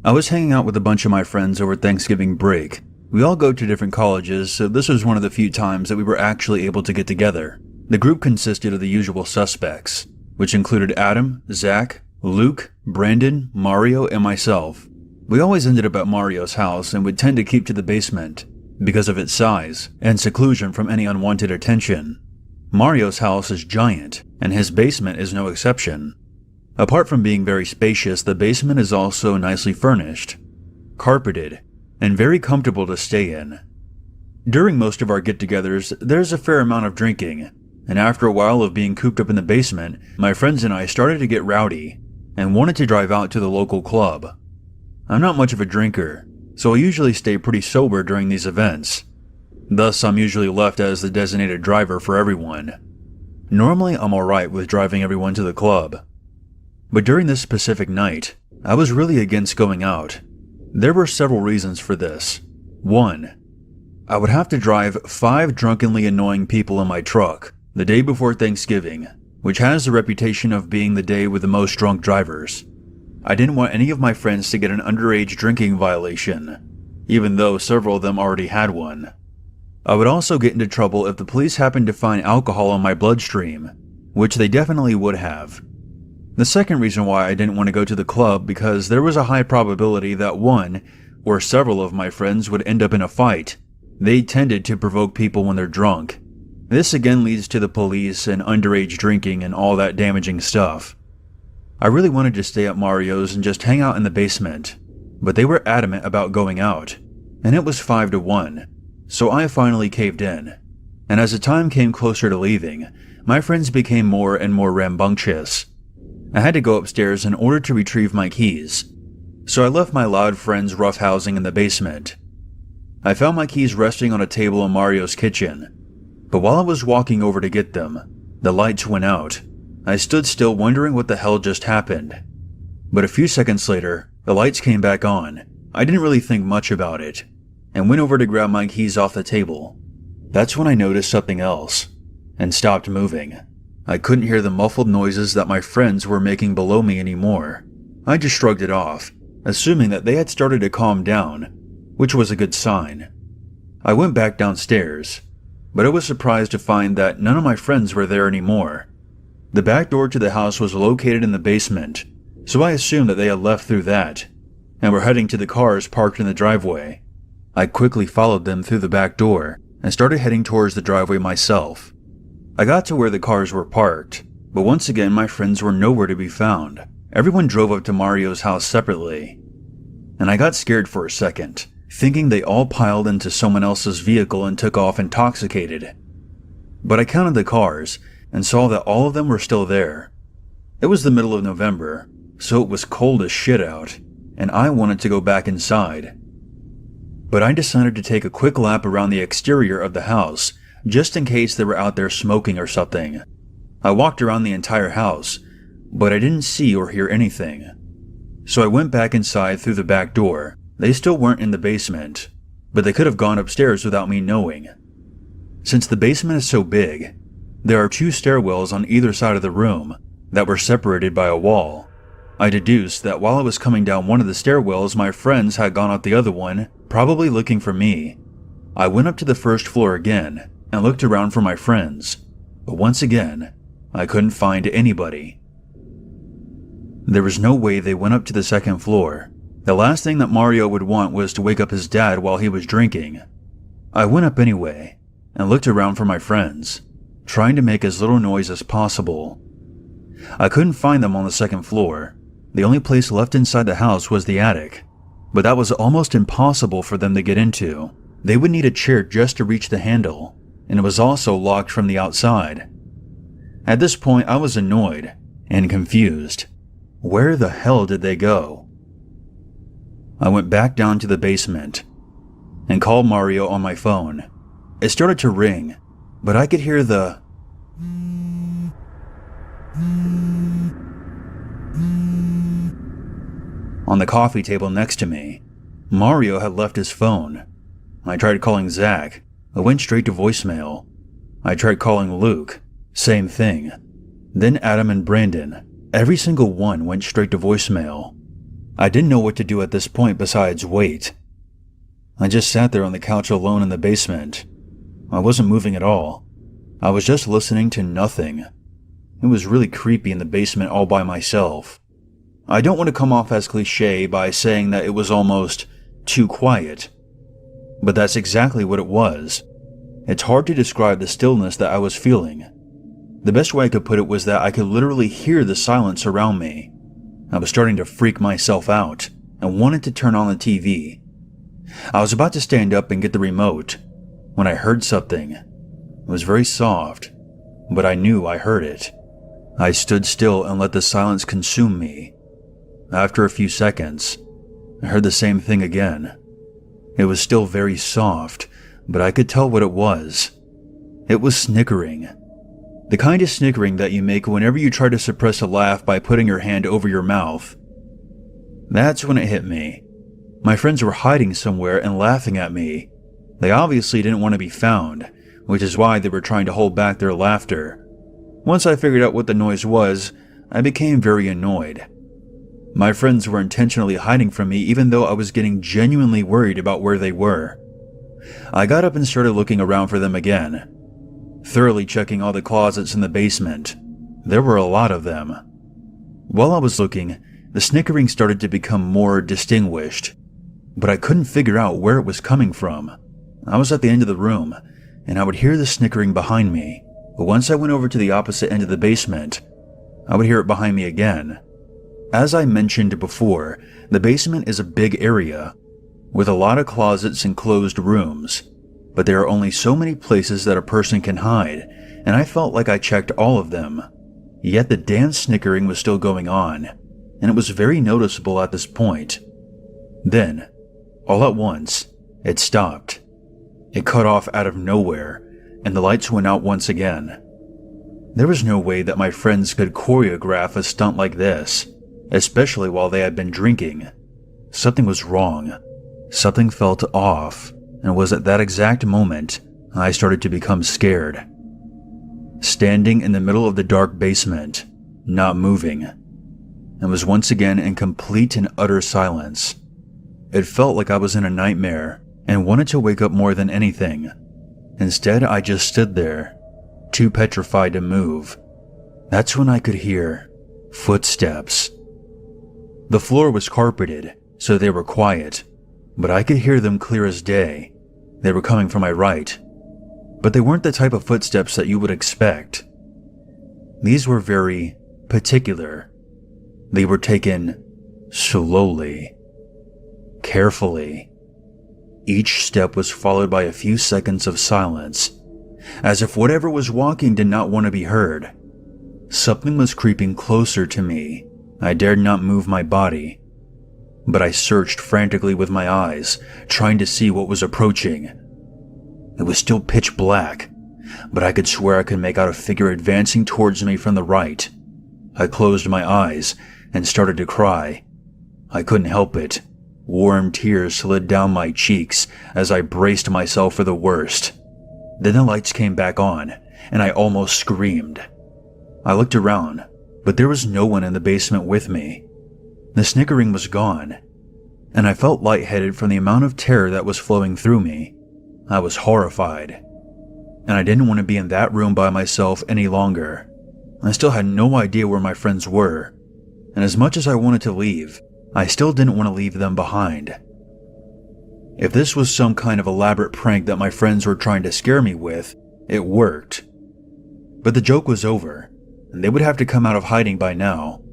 I was hanging out with a bunch of my friends over Thanksgiving break. We all go to different colleges, so this was one of the few times that we were actually able to get together. The group consisted of the usual suspects, which included Adam, Zach, Luke, Brandon, Mario, and myself. We always ended up at Mario's house and would tend to keep to the basement because of its size and seclusion from any unwanted attention. Mario's house is giant, and his basement is no exception. Apart from being very spacious, the basement is also nicely furnished, carpeted, and very comfortable to stay in. During most of our get-togethers, there's a fair amount of drinking, and after a while of being cooped up in the basement, my friends and I started to get rowdy and wanted to drive out to the local club. I'm not much of a drinker, so I usually stay pretty sober during these events. Thus, I'm usually left as the designated driver for everyone. Normally, I'm alright with driving everyone to the club. But during this specific night, I was really against going out. There were several reasons for this. 1. I would have to drive 5 drunkenly annoying people in my truck the day before Thanksgiving, which has the reputation of being the day with the most drunk drivers. I didn't want any of my friends to get an underage drinking violation, even though several of them already had one. I would also get into trouble if the police happened to find alcohol in my bloodstream, which they definitely would have. The second reason why I didn't want to go to the club because there was a high probability that one or several of my friends would end up in a fight. They tended to provoke people when they're drunk. This again leads to the police and underage drinking and all that damaging stuff. I really wanted to stay at Mario's and just hang out in the basement, but they were adamant about going out, and it was 5-1, so I finally caved in. And as the time came closer to leaving, my friends became more and more rambunctious. I had to go upstairs in order to retrieve my keys, so I left my loud friends roughhousing in the basement. I found my keys resting on a table in Mario's kitchen, but while I was walking over to get them, the lights went out. I stood still wondering what the hell just happened. But a few seconds later, the lights came back on. I didn't really think much about it, and went over to grab my keys off the table. That's when I noticed something else, and stopped moving. I couldn't hear the muffled noises that my friends were making below me anymore. I just shrugged it off, assuming that they had started to calm down, which was a good sign. I went back downstairs, but I was surprised to find that none of my friends were there anymore. The back door to the house was located in the basement, so I assumed that they had left through that, and were heading to the cars parked in the driveway. I quickly followed them through the back door, and started heading towards the driveway myself. I got to where the cars were parked, but once again my friends were nowhere to be found. Everyone drove up to Mario's house separately, and I got scared for a second, thinking they all piled into someone else's vehicle and took off intoxicated. But I counted the cars, and saw that all of them were still there. It was the middle of November, so it was cold as shit out, and I wanted to go back inside. But I decided to take a quick lap around the exterior of the house, just in case they were out there smoking or something. I walked around the entire house, but I didn't see or hear anything. So I went back inside through the back door. They still weren't in the basement, but they could have gone upstairs without me knowing. Since the basement is so big, there are 2 stairwells on either side of the room that were separated by a wall. I deduced that while I was coming down one of the stairwells, my friends had gone up the other one, probably looking for me. I went up to the first floor again and looked around for my friends, but once again, I couldn't find anybody. There was no way they went up to the second floor. The last thing that Mario would want was to wake up his dad while he was drinking. I went up anyway and looked around for my friends, trying to make as little noise as possible. I couldn't find them on the second floor. The only place left inside the house was the attic, but that was almost impossible for them to get into. They would need a chair just to reach the handle, and it was also locked from the outside. At this point, I was annoyed and confused. Where the hell did they go? I went back down to the basement and called Mario on my phone. It started to ring, but I could hear the on the coffee table next to me. Mario had left his phone. I tried calling Zach. It went straight to voicemail. I tried calling Luke. Same thing. Then Adam and Brandon. Every single one went straight to voicemail. I didn't know what to do at this point besides wait. I just sat there on the couch alone in the basement. I wasn't moving at all. I was just listening to nothing. It was really creepy in the basement all by myself. I don't want to come off as cliché by saying that it was almost too quiet, but that's exactly what it was. It's hard to describe the stillness that I was feeling. The best way I could put it was that I could literally hear the silence around me. I was starting to freak myself out and wanted to turn on the TV. I was about to stand up and get the remote when I heard something. It was very soft, but I knew I heard it. I stood still and let the silence consume me. After a few seconds, I heard the same thing again. It was still very soft, but I could tell what it was. It was snickering. The kind of snickering that you make whenever you try to suppress a laugh by putting your hand over your mouth. That's when it hit me. My friends were hiding somewhere and laughing at me. They obviously didn't want to be found, which is why they were trying to hold back their laughter. Once I figured out what the noise was, I became very annoyed. My friends were intentionally hiding from me even though I was getting genuinely worried about where they were. I got up and started looking around for them again, thoroughly checking all the closets in the basement. There were a lot of them. While I was looking, the snickering started to become more distinguished, but I couldn't figure out where it was coming from. I was at the end of the room, and I would hear the snickering behind me, but once I went over to the opposite end of the basement, I would hear it behind me again. As I mentioned before, the basement is a big area, with a lot of closets and closed rooms, but there are only so many places that a person can hide, and I felt like I checked all of them. Yet the damn snickering was still going on, and it was very noticeable at this point. Then, all at once, it stopped. It cut off out of nowhere, and the lights went out once again. There was no way that my friends could choreograph a stunt like this, especially while they had been drinking. Something was wrong. Something felt off, and it was at that exact moment I started to become scared. Standing in the middle of the dark basement, not moving, and was once again in complete and utter silence. It felt like I was in a nightmare and wanted to wake up more than anything. Instead, I just stood there, too petrified to move. That's when I could hear footsteps. The floor was carpeted, so they were quiet, but I could hear them clear as day. They were coming from my right, but they weren't the type of footsteps that you would expect. These were very particular. They were taken slowly, carefully. Each step was followed by a few seconds of silence, as if whatever was walking did not want to be heard. Something was creeping closer to me. I dared not move my body, but I searched frantically with my eyes, trying to see what was approaching. It was still pitch black, but I could swear I could make out a figure advancing towards me from the right. I closed my eyes and started to cry. I couldn't help it. Warm tears slid down my cheeks as I braced myself for the worst. Then the lights came back on, and I almost screamed. I looked around, but there was no one in the basement with me. The snickering was gone, and I felt lightheaded from the amount of terror that was flowing through me. I was horrified, and I didn't want to be in that room by myself any longer. I still had no idea where my friends were, and as much as I wanted to leave, I still didn't want to leave them behind. If this was some kind of elaborate prank that my friends were trying to scare me with, it worked. But the joke was over, and they would have to come out of hiding by now.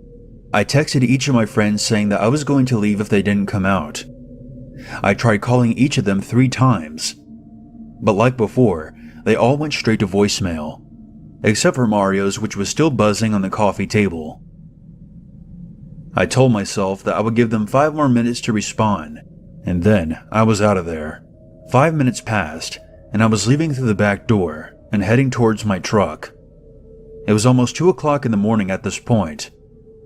I texted each of my friends saying that I was going to leave if they didn't come out. I tried calling each of them 3 times, but like before, they all went straight to voicemail, except for Mario's, which was still buzzing on the coffee table. I told myself that I would give them 5 more minutes to respond, and then I was out of there. 5 minutes passed, and I was leaving through the back door and heading towards my truck. It was almost 2 o'clock in the morning at this point.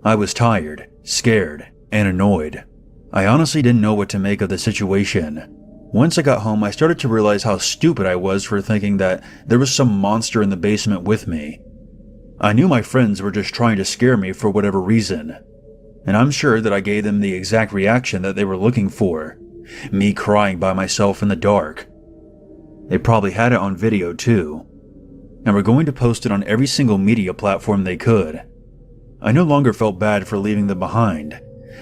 I was tired, scared, and annoyed. I honestly didn't know what to make of the situation. Once I got home, I started to realize how stupid I was for thinking that there was some monster in the basement with me. I knew my friends were just trying to scare me for whatever reason. and I'm sure that I gave them the exact reaction that they were looking for, me crying by myself in the dark. They probably had it on video too, and were going to post it on every single media platform they could. I no longer felt bad for leaving them behind.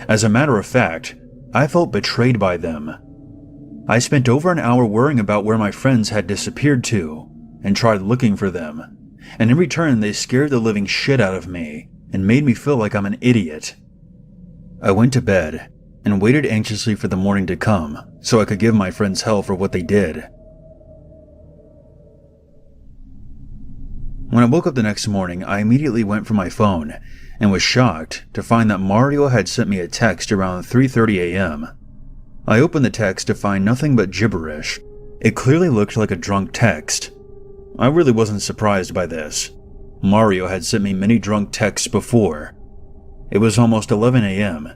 As a matter of fact, I felt betrayed by them. I spent over an hour worrying about where my friends had disappeared to, and tried looking for them, and in return they scared the living shit out of me and made me feel like I'm an idiot. I went to bed and waited anxiously for the morning to come so I could give my friends hell for what they did. When I woke up the next morning, I immediately went for my phone and was shocked to find that Mario had sent me a text around 3:30 a.m. I opened the text to find nothing but gibberish. It clearly looked like a drunk text. I really wasn't surprised by this. Mario had sent me many drunk texts before. It was almost 11 a.m.,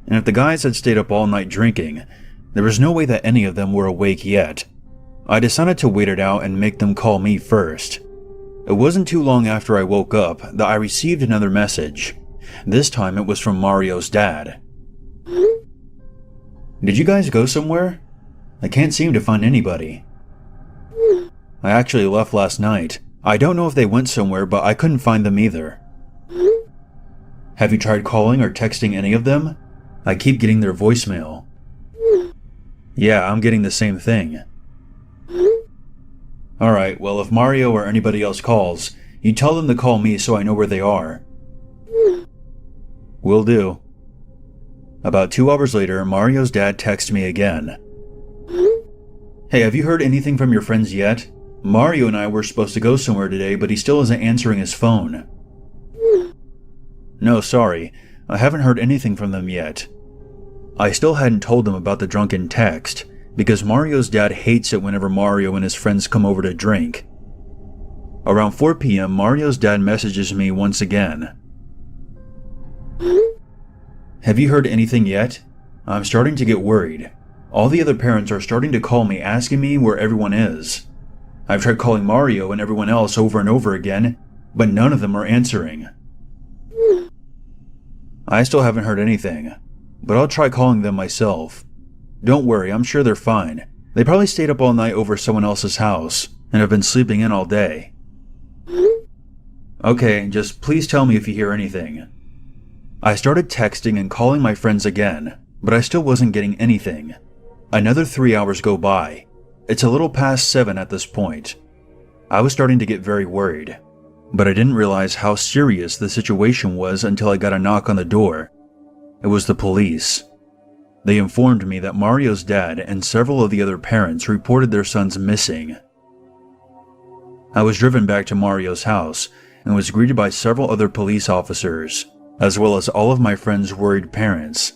and if the guys had stayed up all night drinking, there was no way that any of them were awake yet. I decided to wait it out and make them call me first. It wasn't too long after I woke up that I received another message. This time it was from Mario's dad. "Did you guys go somewhere? I can't seem to find anybody. I actually left last night. I don't know if they went somewhere, but I couldn't find them either. Have you tried calling or texting any of them? I keep getting their voicemail." "Yeah, I'm getting the same thing." "Alright, well if Mario or anybody else calls, you tell them to call me so I know where they are." "Will do." About 2 hours later, Mario's dad texted me again. "Hey, have you heard anything from your friends yet? Mario and I were supposed to go somewhere today, but he still isn't answering his phone." "No, sorry, I haven't heard anything from them yet." I still hadn't told them about the drunken text, because Mario's dad hates it whenever Mario and his friends come over to drink. Around 4 p.m., Mario's dad messages me once again. "Have you heard anything yet? I'm starting to get worried. All the other parents are starting to call me asking me where everyone is. I've tried calling Mario and everyone else over and over again, but none of them are answering." I still haven't heard anything, but I'll try calling them myself. Don't worry, I'm sure they're fine. They probably stayed up all night over someone else's house and have been sleeping in all day. Okay, just please tell me if you hear anything. I started texting and calling my friends again, but I still wasn't getting anything. Another 3 hours go by. It's a little past 7 at this point. I was starting to get very worried, but I didn't realize how serious the situation was until I got a knock on the door. It was the police. They informed me that Mario's dad and several of the other parents reported their sons missing. I was driven back to Mario's house and was greeted by several other police officers, as well as all of my friends' worried parents.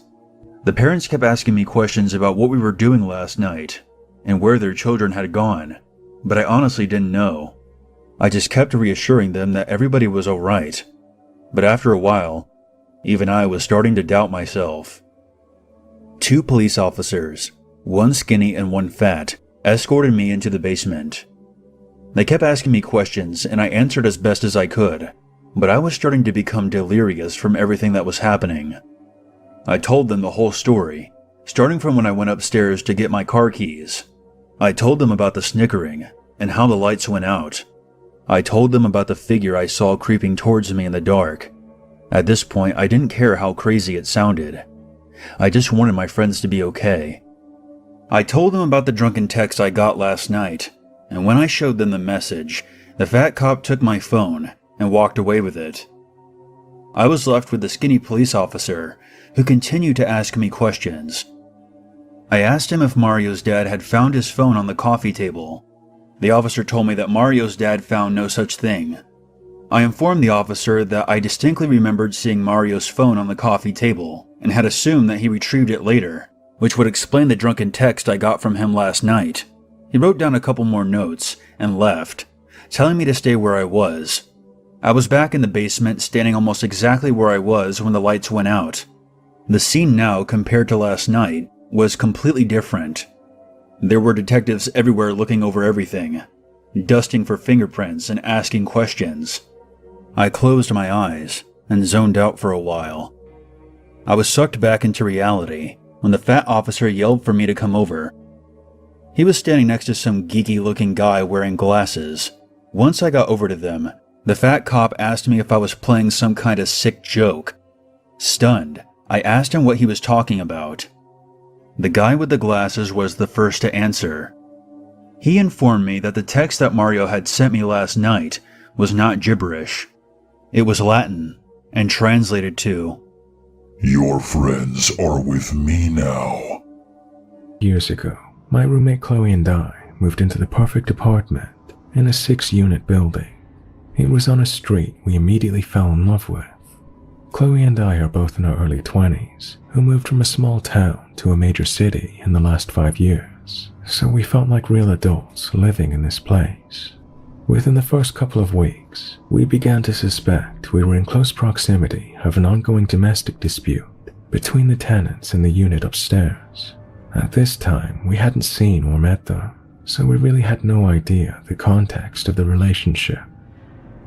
The parents kept asking me questions about what we were doing last night and where their children had gone, but I honestly didn't know. I just kept reassuring them that everybody was alright, but after a while, even I was starting to doubt myself. 2 police officers, one skinny and one fat, escorted me into the basement. They kept asking me questions and I answered as best as I could, but I was starting to become delirious from everything that was happening. I told them the whole story, starting from when I went upstairs to get my car keys. I told them about the snickering and how the lights went out. I told them about the figure I saw creeping towards me in the dark. At this point, I didn't care how crazy it sounded. I just wanted my friends to be okay. I told them about the drunken text I got last night, and when I showed them the message, the fat cop took my phone and walked away with it. I was left with the skinny police officer, who continued to ask me questions. I asked him if Mario's dad had found his phone on the coffee table. The officer told me that Mario's dad found no such thing. I informed the officer that I distinctly remembered seeing Mario's phone on the coffee table and had assumed that he retrieved it later, which would explain the drunken text I got from him last night. He wrote down a couple more notes and left, telling me to stay where I was. I was back in the basement, standing almost exactly where I was when the lights went out. The scene now, compared to last night, was completely different. There were detectives everywhere looking over everything, dusting for fingerprints and asking questions. I closed my eyes and zoned out for a while. I was sucked back into reality when the fat officer yelled for me to come over. He was standing next to some geeky-looking guy wearing glasses. Once I got over to them, the fat cop asked me if I was playing some kind of sick joke. Stunned, I asked him what he was talking about. The guy with the glasses was the first to answer. He informed me that the text that Mario had sent me last night was not gibberish. It was Latin, and translated to, "Your friends are with me now." Years ago, my roommate Chloe and I moved into the perfect apartment in a 6-unit building. It was on a street we immediately fell in love with. Chloe and I are both in our early 20s, who moved from a small town to a major city in the last 5 years, so we felt like real adults living in this place. Within the first couple of weeks, we began to suspect we were in close proximity of an ongoing domestic dispute between the tenants in the unit upstairs. At this time, we hadn't seen or met them, so we really had no idea the context of the relationship.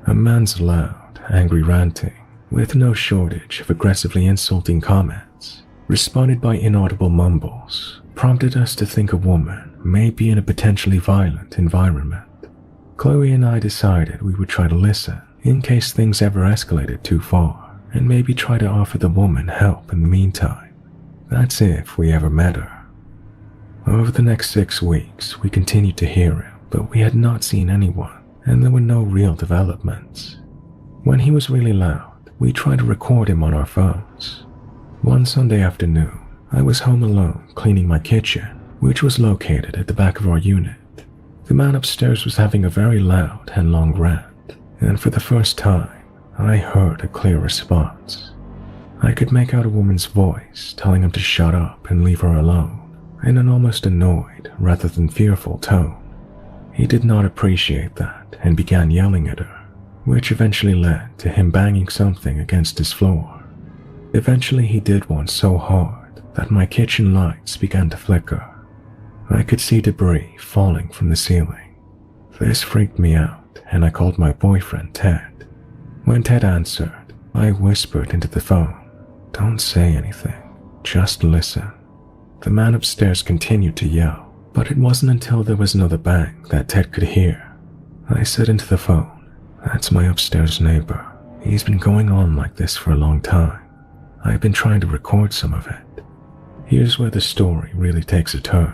A man's loud, angry ranting, with no shortage of aggressively insulting comments, responded by inaudible mumbles, prompted us to think a woman may be in a potentially violent environment. Chloe and I decided we would try to listen in case things ever escalated too far, and maybe try to offer the woman help in the meantime. That's if we ever met her. Over the next 6 weeks, we continued to hear him, but we had not seen anyone, and there were no real developments. When he was really loud, we tried to record him on our phones. One Sunday afternoon, I was home alone cleaning my kitchen, which was located at the back of our unit. The man upstairs was having a very loud and long rant, and for the first time, I heard a clear response. I could make out a woman's voice telling him to shut up and leave her alone, in an almost annoyed rather than fearful tone. He did not appreciate that and began yelling at her, which eventually led to him banging something against his floor. Eventually he did one so hard that my kitchen lights began to flicker. I could see debris falling from the ceiling. This freaked me out, and I called my boyfriend Ted. When Ted answered, I whispered into the phone, "Don't say anything, just listen." The man upstairs continued to yell, but it wasn't until there was another bang that Ted could hear. I said into the phone, "That's my upstairs neighbor. He's been going on like this for a long time. I've been trying to record some of it." Here's where the story really takes a turn.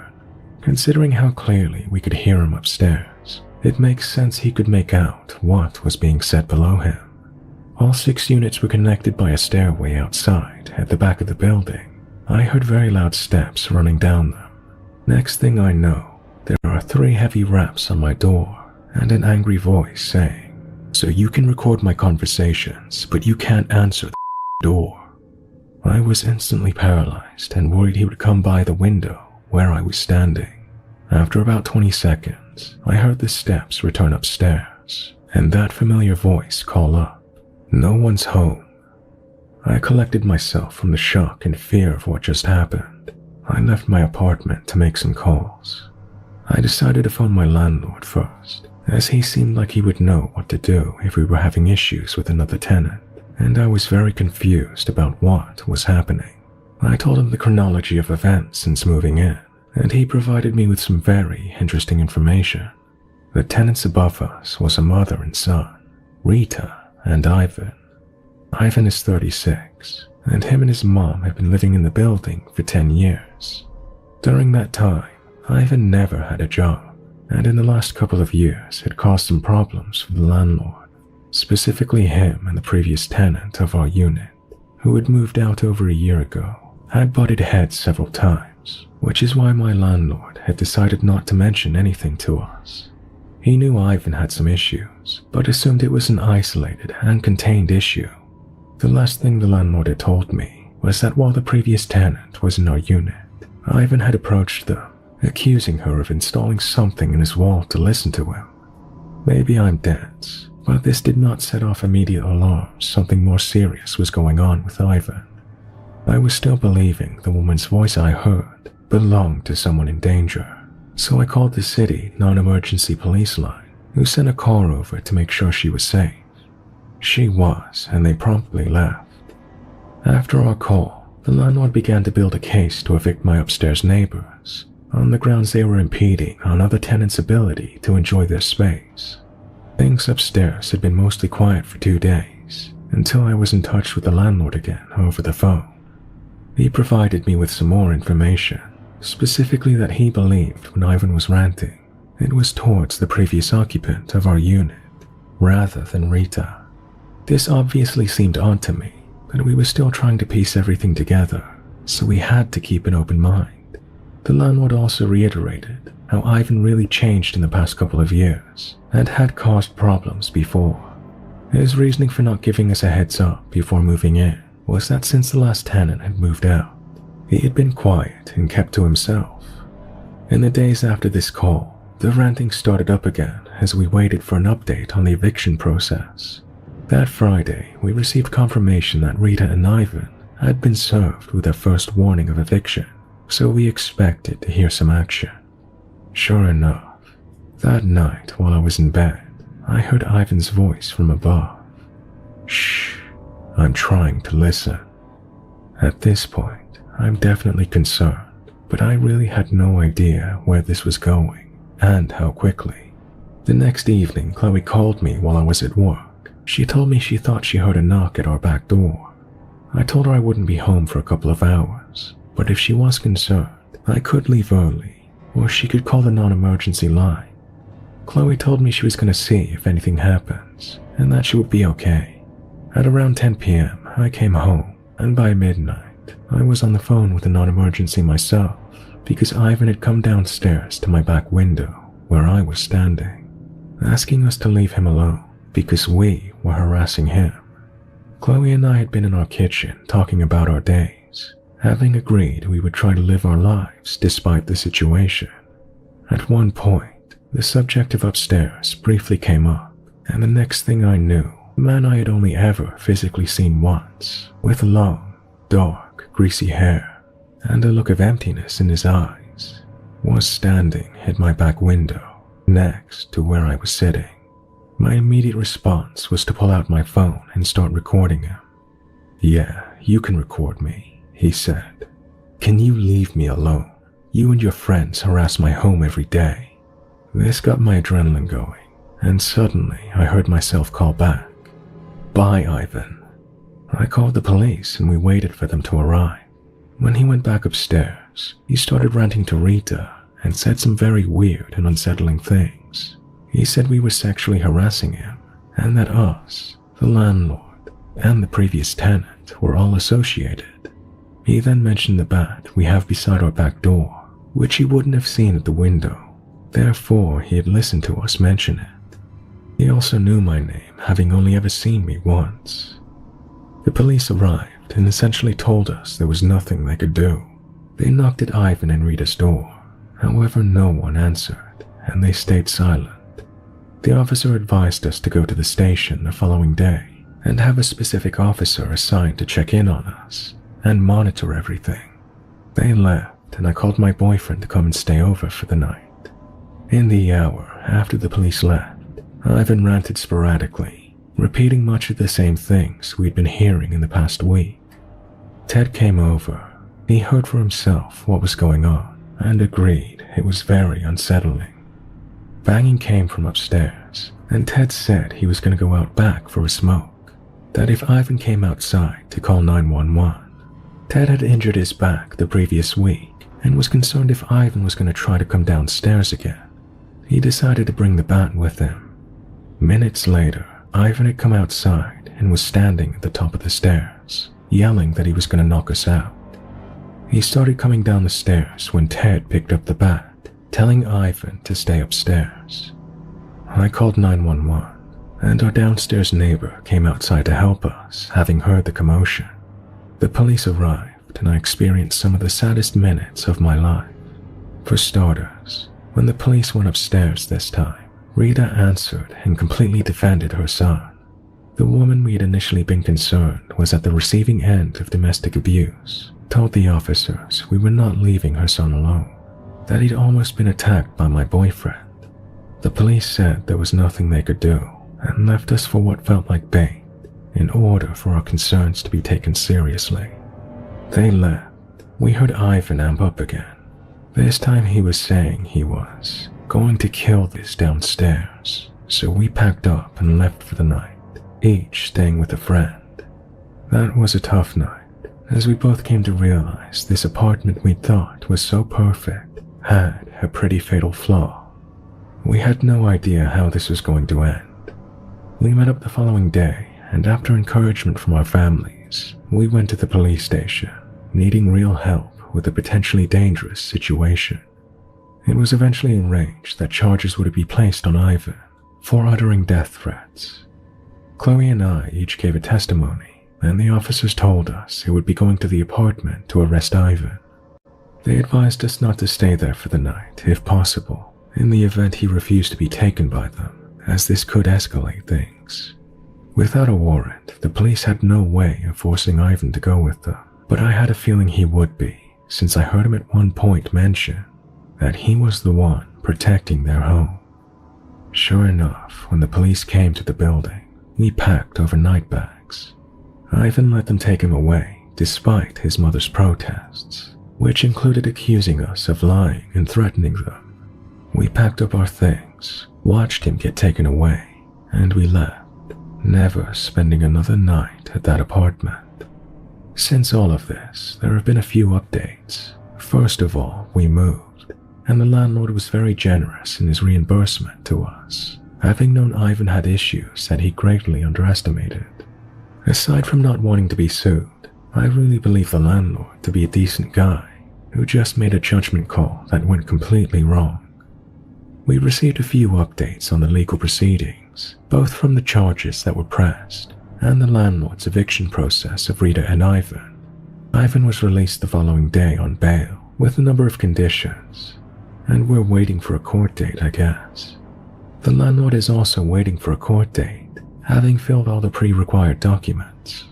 Considering how clearly we could hear him upstairs, it makes sense he could make out what was being said below him. All 6 units were connected by a stairway outside at the back of the building. I heard very loud steps running down them. Next thing I know, there are 3 heavy raps on my door and an angry voice saying, "So you can record my conversations, but you can't answer the door." I was instantly paralyzed and worried he would come by the window where I was standing. After about 20 seconds, I heard the steps return upstairs, and that familiar voice call up, "No one's home." I collected myself from the shock and fear of what just happened. I left my apartment to make some calls. I decided to phone my landlord first, as he seemed like he would know what to do if we were having issues with another tenant, and I was very confused about what was happening. I told him the chronology of events since moving in, and he provided me with some very interesting information. The tenants above us was a mother and son, Rita and Ivan. Ivan is 36, and him and his mom have been living in the building for 10 years. During that time, Ivan never had a job, and in the last couple of years had caused some problems for the landlord, specifically him and the previous tenant of our unit, who had moved out over a year ago, had butted heads several times, which is why my landlord had decided not to mention anything to us. He knew Ivan had some issues, but assumed it was an isolated and contained issue. The last thing the landlord had told me was that while the previous tenant was in our unit, Ivan had approached them, accusing her of installing something in his wall to listen to him. Maybe I'm dense, but this did not set off immediate alarms something more serious was going on with Ivan. I was still believing the woman's voice I heard belonged to someone in danger, so I called the city non-emergency police line, who sent a car over to make sure she was safe. She was, and they promptly left. After our call, the landlord began to build a case to evict my upstairs neighbors on the grounds they were impeding on other tenants' ability to enjoy their space. Things upstairs had been mostly quiet for 2 days until I was in touch with the landlord again over the phone. He provided me with some more information, specifically that he believed when Ivan was ranting, it was towards the previous occupant of our unit, rather than Rita. This obviously seemed odd to me, but we were still trying to piece everything together, so we had to keep an open mind. The landlord also reiterated how Ivan really changed in the past couple of years and had caused problems before. His reasoning for not giving us a heads up before moving in was that since the last tenant had moved out, he had been quiet and kept to himself. In the days after this call, the ranting started up again as we waited for an update on the eviction process. That Friday, we received confirmation that Rita and Ivan had been served with their first warning of eviction, so we expected to hear some action. Sure enough, that night while I was in bed, I heard Ivan's voice from above. "Shh, I'm trying to listen." At this point, I'm definitely concerned, but I really had no idea where this was going and how quickly. The next evening, Chloe called me while I was at work. She told me she thought she heard a knock at our back door. I told her I wouldn't be home for a couple of hours, but if she was concerned, I could leave early, or she could call the non-emergency line. Chloe told me she was going to see if anything happens, and that she would be okay. At around 10 p.m., I came home, and by midnight, I was on the phone with the non-emergency myself, because Ivan had come downstairs to my back window, where I was standing, asking us to leave him alone, because we were harassing him. Chloe and I had been in our kitchen talking about our days, having agreed we would try to live our lives despite the situation. At one point, the subject of upstairs briefly came up, and the next thing I knew, the man I had only ever physically seen once, with long, dark, greasy hair, and a look of emptiness in his eyes, was standing at my back window, next to where I was sitting. My immediate response was to pull out my phone and start recording him. "Yeah, you can record me," he said. "Can you leave me alone? You and your friends harass my home every day." This got my adrenaline going, and suddenly I heard myself call back, "Bye, Ivan." I called the police and we waited for them to arrive. When he went back upstairs, he started ranting to Rita and said some very weird and unsettling things. He said we were sexually harassing him, and that us, the landlord, and the previous tenant were all associated. He then mentioned the bat we have beside our back door, which he wouldn't have seen at the window. Therefore, he had listened to us mention it. He also knew my name, having only ever seen me once. The police arrived and essentially told us there was nothing they could do. They knocked at Ivan and Rita's door. However, no one answered, and they stayed silent. The officer advised us to go to the station the following day and have a specific officer assigned to check in on us and monitor everything. They left, and I called my boyfriend to come and stay over for the night. In the hour after the police left, Ivan ranted sporadically, repeating much of the same things we'd been hearing in the past week. Ted came over. He heard for himself what was going on and agreed it was very unsettling. Banging came from upstairs, and Ted said he was going to go out back for a smoke, that if Ivan came outside to call 911. Ted had injured his back the previous week and was concerned if Ivan was going to try to come downstairs again. He decided to bring the bat with him. Minutes later, Ivan had come outside and was standing at the top of the stairs, yelling that he was going to knock us out. He started coming down the stairs when Ted picked up the bat, telling Ivan to stay upstairs. I called 911, and our downstairs neighbor came outside to help us, having heard the commotion. The police arrived, and I experienced some of the saddest minutes of my life. For starters, when the police went upstairs this time, Rita answered and completely defended her son. The woman we had initially been concerned was at the receiving end of domestic abuse, told the officers we were not leaving her son alone, that he'd almost been attacked by my boyfriend. The police said there was nothing they could do and left us for what felt like bait in order for our concerns to be taken seriously. They left. We heard Ivan amp up again. This time he was saying he was going to kill this downstairs, so we packed up and left for the night, each staying with a friend. That was a tough night, as we both came to realize this apartment we thought was so perfect had a pretty fatal flaw. We had no idea how this was going to end. We met up the following day, and after encouragement from our families, we went to the police station, needing real help with a potentially dangerous situation. It was eventually arranged that charges would be placed on Ivan for uttering death threats. Chloe and I each gave a testimony, and the officers told us they would be going to the apartment to arrest Ivan. They advised us not to stay there for the night, if possible, in the event he refused to be taken by them, as this could escalate things. Without a warrant, the police had no way of forcing Ivan to go with them, but I had a feeling he would be, since I heard him at one point mention that he was the one protecting their home. Sure enough, when the police came to the building, we packed overnight bags. Ivan let them take him away, despite his mother's protests, which included accusing us of lying and threatening them. We packed up our things, watched him get taken away, and we left, never spending another night at that apartment. Since all of this, there have been a few updates. First of all, we moved, and the landlord was very generous in his reimbursement to us, having known Ivan had issues that he greatly underestimated. Aside from not wanting to be sued, I really believe the landlord to be a decent guy who just made a judgment call that went completely wrong. We received a few updates on the legal proceedings, both from the charges that were pressed and the landlord's eviction process of Rita and Ivan. Ivan was released the following day on bail with a number of conditions, and we're waiting for a court date, I guess. The landlord is also waiting for a court date, having filled all the pre-required documents.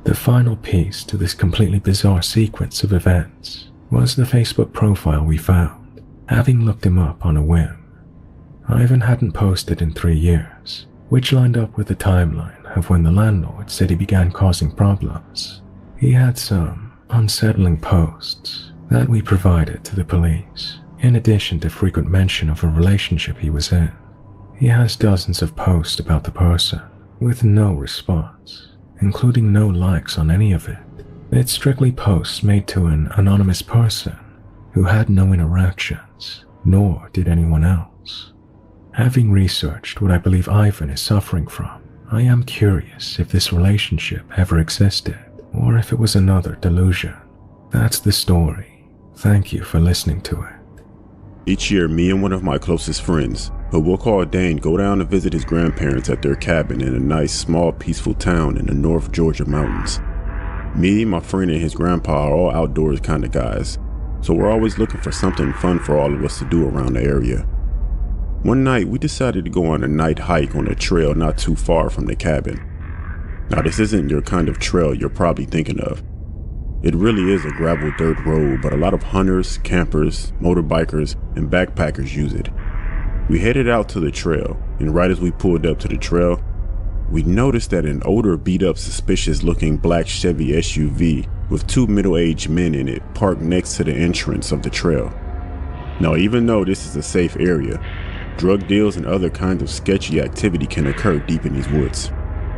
The final piece to this completely bizarre sequence of events was the Facebook profile we found, having looked him up on a whim. Ivan hadn't posted in 3 years, which lined up with the timeline of when the landlord said he began causing problems. He had some unsettling posts that we provided to the police, in addition to frequent mention of a relationship he was in. He has dozens of posts about the person, with no response, including no likes on any of it. It's strictly posts made to an anonymous person who had no interactions, nor did anyone else. Having researched what I believe Ivan is suffering from, I am curious if this relationship ever existed, or if it was another delusion. That's the story. Thank you for listening to it. Each year, me and one of my closest friends, who we'll call Dane, go down to visit his grandparents at their cabin in a nice, small, peaceful town in the North Georgia mountains. Me, my friend, and his grandpa are all outdoors kind of guys, so we're always looking for something fun for all of us to do around the area. One night, we decided to go on a night hike on a trail not too far from the cabin. Now, this isn't your kind of trail you're probably thinking of. It really is a gravel dirt road, but a lot of hunters, campers, motorbikers, and backpackers use it. We headed out to the trail, and right as we pulled up to the trail, we noticed that an older, beat-up, suspicious-looking black Chevy SUV with 2 middle-aged men in it parked next to the entrance of the trail. Now, even though this is a safe area, drug deals and other kinds of sketchy activity can occur deep in these woods.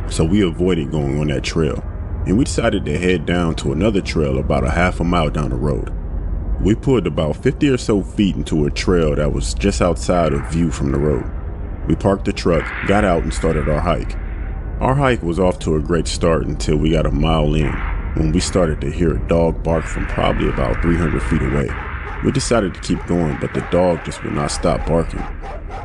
So we avoided going on that trail, and we decided to head down to another trail about a half a mile down the road. We pulled about 50 or so feet into a trail that was just outside of view from the road. We parked the truck, got out, and started our hike. Our hike was off to a great start until we got a mile in, when we started to hear a dog bark from probably about 300 feet away. We decided to keep going, but the dog just would not stop barking.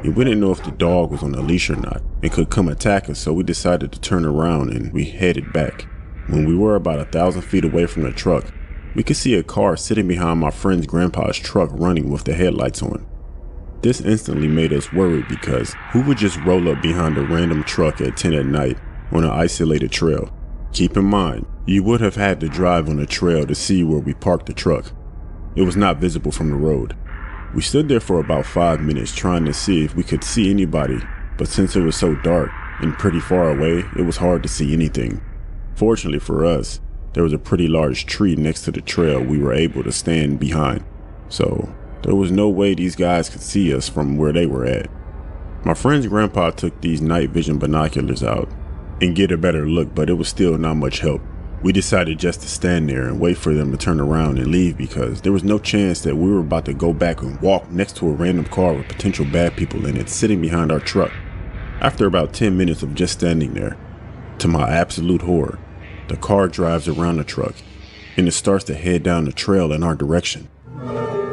And we didn't know if the dog was on a leash or not and could come attack us, so we decided to turn around and we headed back. When we were about 1,000 feet away from the truck, we could see a car sitting behind my friend's grandpa's truck running with the headlights on. This instantly made us worried because who would just roll up behind a random truck at 10 at night on an isolated trail? Keep in mind, you would have had to drive on the trail to see where we parked the truck. It was not visible from the road. We stood there for about 5 minutes trying to see if we could see anybody, but since it was so dark and pretty far away, it was hard to see anything. Fortunately for us, there was a pretty large tree next to the trail we were able to stand behind, so there was no way these guys could see us from where they were at. My friend's grandpa took these night vision binoculars out and get a better look, but it was still not much help. We decided just to stand there and wait for them to turn around and leave because there was no chance that we were about to go back and walk next to a random car with potential bad people in it sitting behind our truck. After about 10 minutes of just standing there, to my absolute horror, the car drives around the truck and it starts to head down the trail in our direction.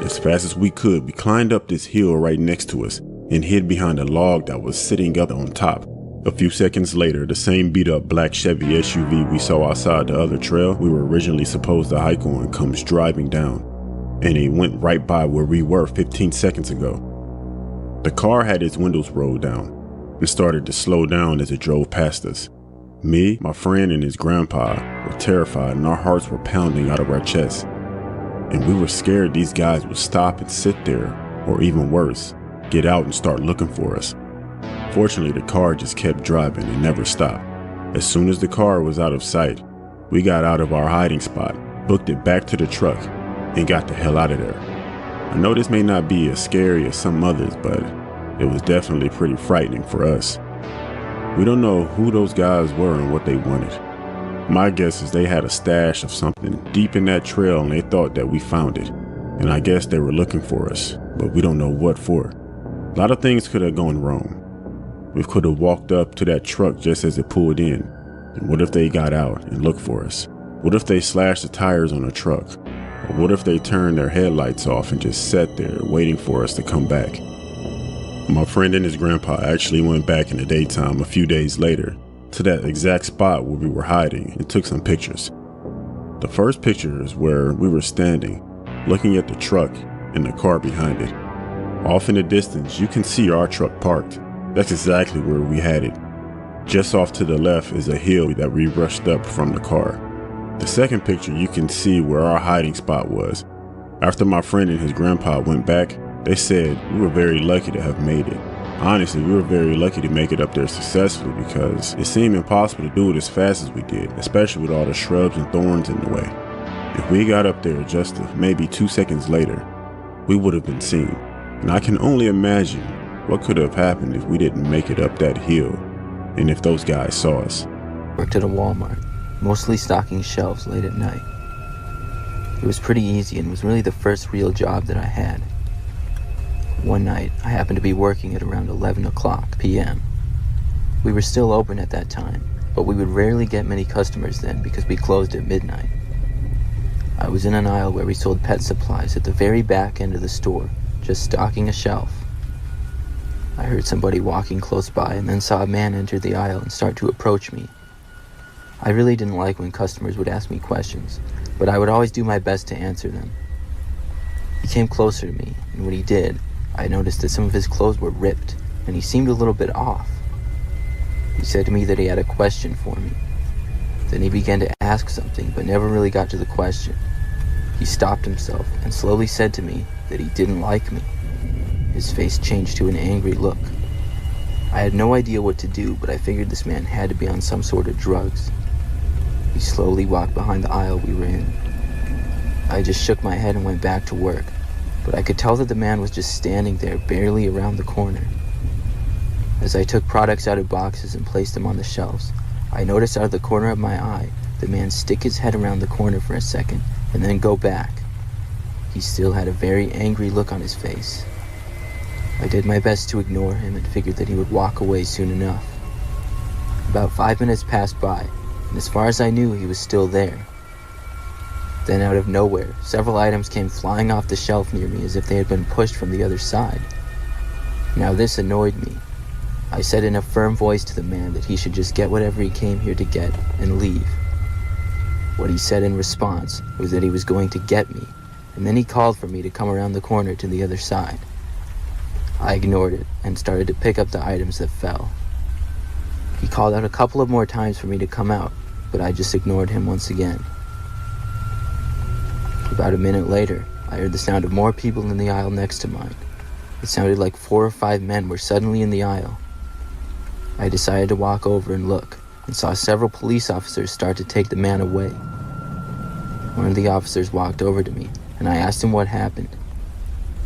As fast as we could, we climbed up this hill right next to us and hid behind a log that was sitting up on top. A few seconds later, the same beat-up black Chevy SUV we saw outside the other trail we were originally supposed to hike on comes driving down, and it went right by where we were 15 seconds ago. The car had its windows rolled down and started to slow down as it drove past us. Me, my friend, and his grandpa were terrified and our hearts were pounding out of our chests, and we were scared these guys would stop and sit there, or even worse, get out and start looking for us. Fortunately, the car just kept driving and never stopped. As soon as the car was out of sight, we got out of our hiding spot, booked it back to the truck, and got the hell out of there. I know this may not be as scary as some others, but it was definitely pretty frightening for us. We don't know who those guys were and what they wanted. My guess is they had a stash of something deep in that trail and they thought that we found it. And I guess they were looking for us, but we don't know what for. A lot of things could have gone wrong. We could have walked up to that truck just as it pulled in. And what if they got out and looked for us? What if they slashed the tires on the truck? Or what if they turned their headlights off and just sat there waiting for us to come back? My friend and his grandpa actually went back in the daytime a few days later to that exact spot where we were hiding and took some pictures. The first picture is where we were standing, looking at the truck and the car behind it. Off in the distance, you can see our truck parked. That's exactly where we had it. Just off to the left is a hill that we rushed up from the car. The second picture, you can see where our hiding spot was. After my friend and his grandpa went back, they said we were very lucky to have made it. Honestly, we were very lucky to make it up there successfully because it seemed impossible to do it as fast as we did, especially with all the shrubs and thorns in the way. If we got up there just maybe 2 seconds later, we would have been seen. And I can only imagine what could have happened if we didn't make it up that hill, and if those guys saw us. Worked at a Walmart, mostly stocking shelves late at night. It was pretty easy and was really the first real job that I had. One night, I happened to be working at around 11 o'clock p.m. We were still open at that time, but we would rarely get many customers then because we closed at midnight. I was in an aisle where we sold pet supplies at the very back end of the store, just stocking a shelf. I heard somebody walking close by and then saw a man enter the aisle and start to approach me. I really didn't like when customers would ask me questions, but I would always do my best to answer them. He came closer to me, and when he did, I noticed that some of his clothes were ripped, and he seemed a little bit off. He said to me that he had a question for me. Then he began to ask something, but never really got to the question. He stopped himself and slowly said to me that he didn't like me. His face changed to an angry look. I had no idea what to do, but I figured this man had to be on some sort of drugs. He slowly walked behind the aisle we were in. I just shook my head and went back to work, but I could tell that the man was just standing there, barely around the corner. As I took products out of boxes and placed them on the shelves, I noticed out of the corner of my eye the man stick his head around the corner for a second and then go back. He still had a very angry look on his face. I did my best to ignore him and figured that he would walk away soon enough. About 5 minutes passed by, and as far as I knew, he was still there. Then out of nowhere, several items came flying off the shelf near me as if they had been pushed from the other side. Now this annoyed me. I said in a firm voice to the man that he should just get whatever he came here to get and leave. What he said in response was that he was going to get me, and then he called for me to come around the corner to the other side. I ignored it and started to pick up the items that fell. He called out a couple of more times for me to come out, but I just ignored him once again. About a minute later, I heard the sound of more people in the aisle next to mine. It sounded like 4 or 5 men were suddenly in the aisle. I decided to walk over and look, and saw several police officers start to take the man away. One of the officers walked over to me, and I asked him what happened.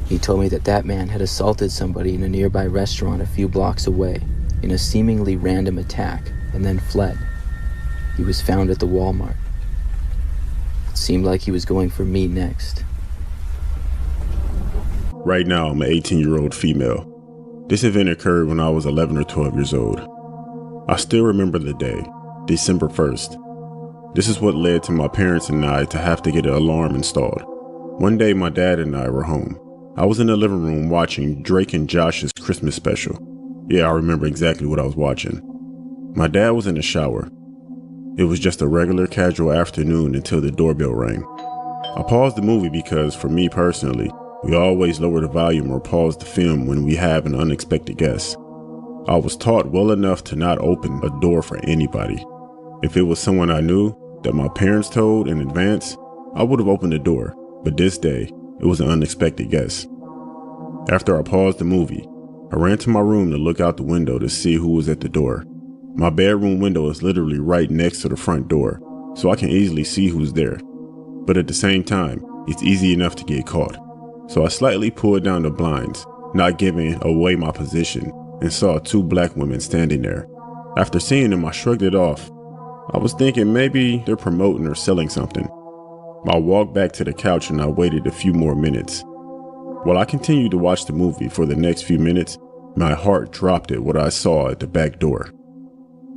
He told me that man had assaulted somebody in a nearby restaurant a few blocks away in a seemingly random attack and then fled. He was found at the Walmart. It seemed like he was going for me next. Right now, I'm an 18-year-old female. This event occurred when I was 11 or 12 years old. I still remember the day, December 1st. This is what led to my parents and I to have to get an alarm installed. One day, my dad and I were home. I was in the living room watching Drake and Josh's Christmas special. Yeah, I remember exactly what I was watching. My dad was in the shower. It was just a regular casual afternoon until the doorbell rang. I paused the movie because, for me personally, we always lower the volume or pause the film when we have an unexpected guest. I was taught well enough to not open a door for anybody. If it was someone I knew that my parents told in advance, I would have opened the door, but this day, it was an unexpected guest. After I paused the movie, I ran to my room to look out the window to see who was at the door. My bedroom window is literally right next to the front door, so I can easily see who's there. But at the same time, it's easy enough to get caught. So I slightly pulled down the blinds, not giving away my position, and saw two black women standing there. After seeing them, I shrugged it off. I was thinking maybe they're promoting or selling something. I walked back to the couch and I waited a few more minutes. While I continued to watch the movie for the next few minutes, my heart dropped at what I saw at the back door.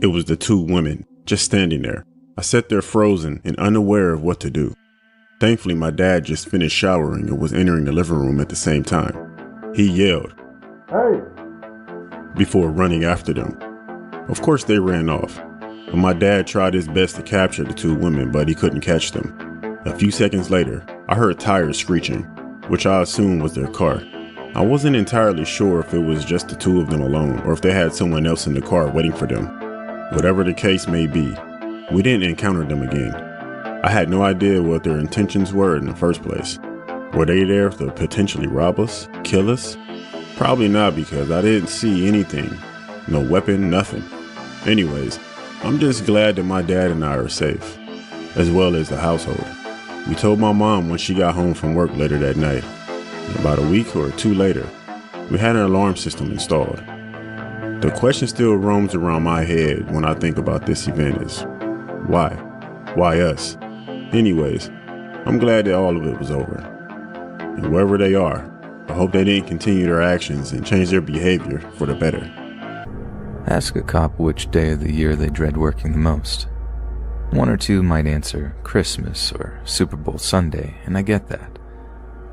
It was the two women, just standing there. I sat there frozen and unaware of what to do. Thankfully, my dad just finished showering and was entering the living room at the same time. He yelled, "Hey!" before running after them. Of course, they ran off, but my dad tried his best to capture the two women, but he couldn't catch them. A few seconds later, I heard tires screeching, which I assumed was their car. I wasn't entirely sure if it was just the two of them alone or if they had someone else in the car waiting for them. Whatever the case may be, we didn't encounter them again. I had no idea what their intentions were in the first place. Were they there to potentially rob us, kill us? Probably not, because I didn't see anything. No weapon, nothing. Anyways, I'm just glad that my dad and I are safe, as well as the household. We told my mom when she got home from work later that night. About a week or two later, we had an alarm system installed. The question still roams around my head when I think about this event is, why? Why us? Anyways, I'm glad that all of it was over. And wherever they are, I hope they didn't continue their actions and change their behavior for the better. Ask a cop which day of the year they dread working the most. One or two might answer Christmas or Super Bowl Sunday, and I get that.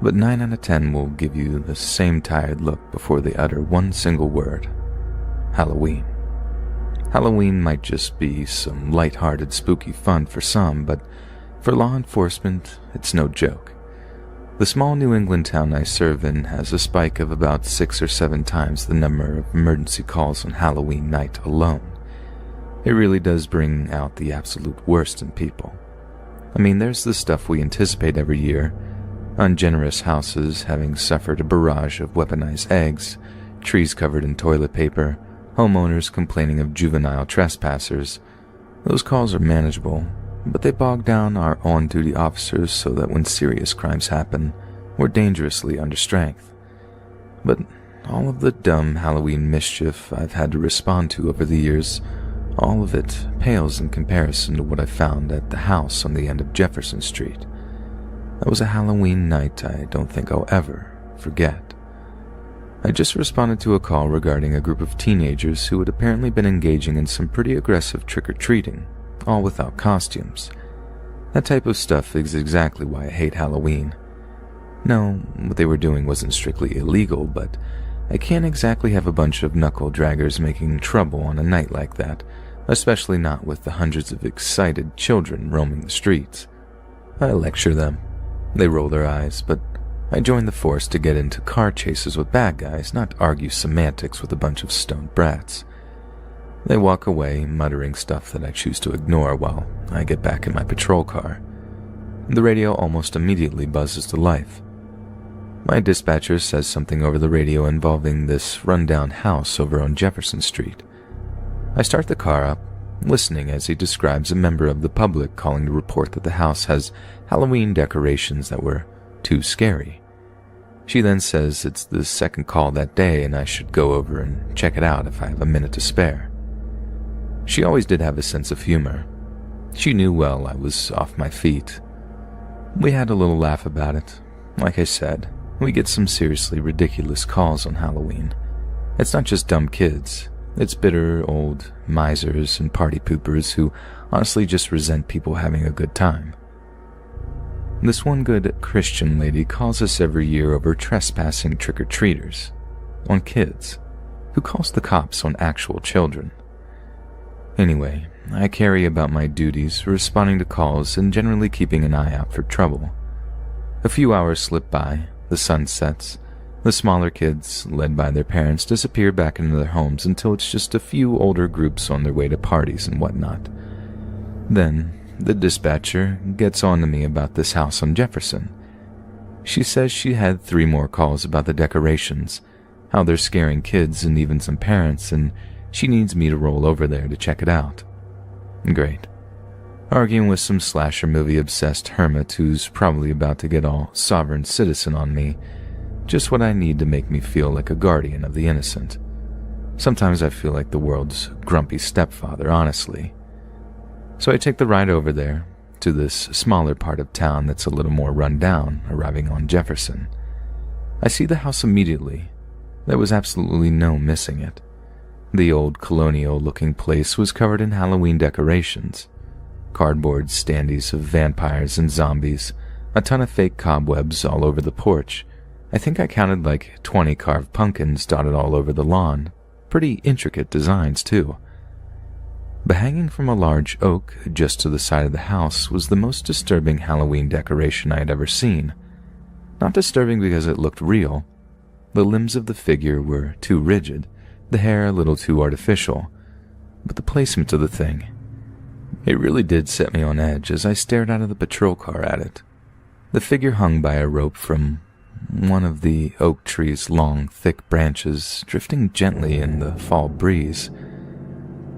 But 9 out of 10 will give you the same tired look before they utter one single word: Halloween. Halloween might just be some lighthearted, spooky fun for some, but for law enforcement, it's no joke. The small New England town I serve in has a spike of about 6 or 7 times the number of emergency calls on Halloween night alone. It really does bring out the absolute worst in people. I mean, there's the stuff we anticipate every year: ungenerous houses having suffered a barrage of weaponized eggs, trees covered in toilet paper, homeowners complaining of juvenile trespassers. Those calls are manageable, but they bog down our on-duty officers so that when serious crimes happen, we're dangerously understrength. But all of the dumb Halloween mischief I've had to respond to over the years, all of it pales in comparison to what I found at the house on the end of Jefferson Street. That was a Halloween night I don't think I'll ever forget. I just responded to a call regarding a group of teenagers who had apparently been engaging in some pretty aggressive trick-or-treating, all without costumes. That type of stuff is exactly why I hate Halloween. No, what they were doing wasn't strictly illegal, but I can't exactly have a bunch of knuckle-draggers making trouble on a night like that, especially not with the hundreds of excited children roaming the streets. I lecture them. They roll their eyes, but I join the force to get into car chases with bad guys, not argue semantics with a bunch of stoned brats. They walk away, muttering stuff that I choose to ignore while I get back in my patrol car. The radio almost immediately buzzes to life. My dispatcher says something over the radio involving this rundown house over on Jefferson Street. I start the car up, listening as he describes a member of the public calling to report that the house has Halloween decorations that were too scary. She then says it's the second call that day and I should go over and check it out if I have a minute to spare. She always did have a sense of humor. She knew well I was off my feet. We had a little laugh about it. Like I said, we get some seriously ridiculous calls on Halloween. It's not just dumb kids. It's bitter old misers and party poopers who honestly just resent people having a good time. This one good Christian lady calls us every year over trespassing trick-or-treaters, on kids, who calls the cops on actual children. Anyway, I carry about my duties, responding to calls and generally keeping an eye out for trouble. A few hours slip by, the sun sets, the smaller kids, led by their parents, disappear back into their homes until it's just a few older groups on their way to parties and whatnot. Then, the dispatcher gets on to me about this house on Jefferson. She says she had 3 more calls about the decorations, how they're scaring kids and even some parents, and she needs me to roll over there to check it out. Great. Arguing with some slasher movie-obsessed hermit who's probably about to get all sovereign citizen on me. Just what I need to make me feel like a guardian of the innocent. Sometimes I feel like the world's grumpy stepfather, honestly. So I take the ride over there, to this smaller part of town that's a little more run down, arriving on Jefferson. I see the house immediately. There was absolutely no missing it. The old colonial-looking place was covered in Halloween decorations. Cardboard standees of vampires and zombies, a ton of fake cobwebs all over the porch. I think I counted like 20 carved pumpkins dotted all over the lawn. Pretty intricate designs, too. But hanging from a large oak just to the side of the house was the most disturbing Halloween decoration I had ever seen. Not disturbing because it looked real. The limbs of the figure were too rigid, the hair a little too artificial, but the placement of the thing. It really did set me on edge as I stared out of the patrol car at it. The figure hung by a rope from one of the oak tree's long, thick branches, drifting gently in the fall breeze.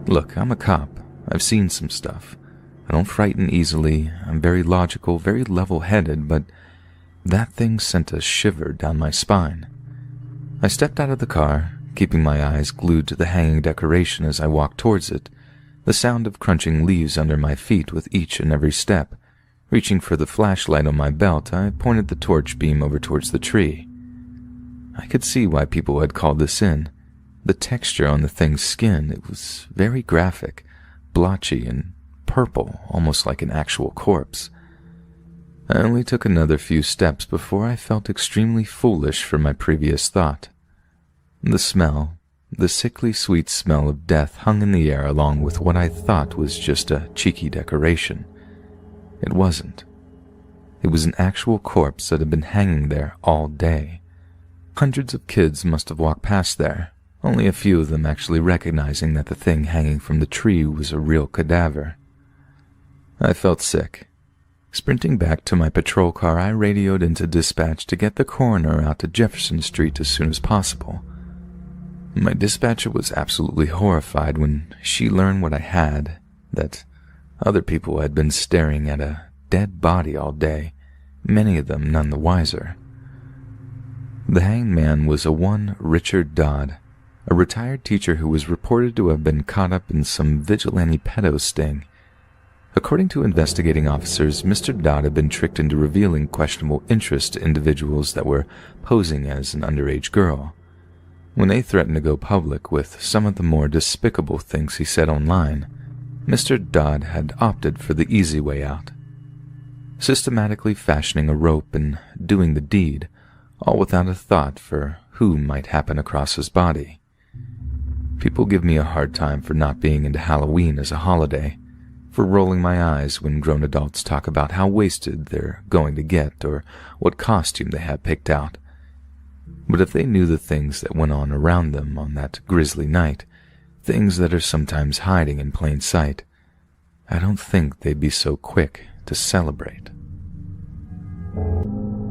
Look, I'm a cop. I've seen some stuff. I don't frighten easily. I'm very logical, very level-headed, but that thing sent a shiver down my spine. I stepped out of the car, keeping my eyes glued to the hanging decoration as I walked towards it, the sound of crunching leaves under my feet with each and every step. Reaching for the flashlight on my belt, I pointed the torch beam over towards the tree. I could see why people had called this in. The texture on the thing's skin, it was very graphic, blotchy and purple, almost like an actual corpse. I only took another few steps before I felt extremely foolish for my previous thought. The smell, the sickly sweet smell of death hung in the air along with what I thought was just a cheeky decoration. It wasn't. It was an actual corpse that had been hanging there all day. Hundreds of kids must have walked past there, only a few of them actually recognizing that the thing hanging from the tree was a real cadaver. I felt sick. Sprinting back to my patrol car, I radioed into dispatch to get the coroner out to Jefferson Street as soon as possible. My dispatcher was absolutely horrified when she learned what I had, that other people had been staring at a dead body all day, many of them none the wiser. The hanged man was a one Richard Dodd, a retired teacher who was reported to have been caught up in some vigilante pedo sting. According to investigating officers, Mr. Dodd had been tricked into revealing questionable interest to individuals that were posing as an underage girl. When they threatened to go public with some of the more despicable things he said online, Mr. Dodd had opted for the easy way out, systematically fashioning a rope and doing the deed, all without a thought for who might happen across his body. People give me a hard time for not being into Halloween as a holiday, for rolling my eyes when grown adults talk about how wasted they're going to get or what costume they have picked out. But if they knew the things that went on around them on that grisly night, things that are sometimes hiding in plain sight, I don't think they'd be so quick to celebrate.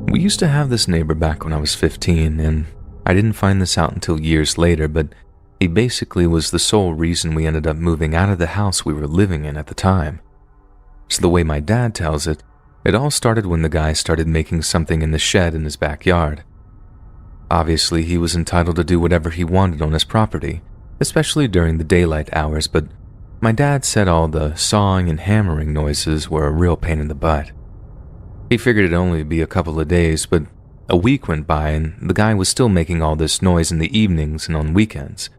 We used to have this neighbor back when I was 15, and I didn't find this out until years later, but He basically was the sole reason we ended up moving out of the house we were living in at the time. So the way my dad tells it, it all started when the guy started making something in the shed in his backyard. Obviously, he was entitled to do whatever he wanted on his property, especially during the daylight hours, but my dad said all the sawing and hammering noises were a real pain in the butt. He figured it'd only be a couple of days, but a week went by and the guy was still making all this noise in the evenings and on weekends.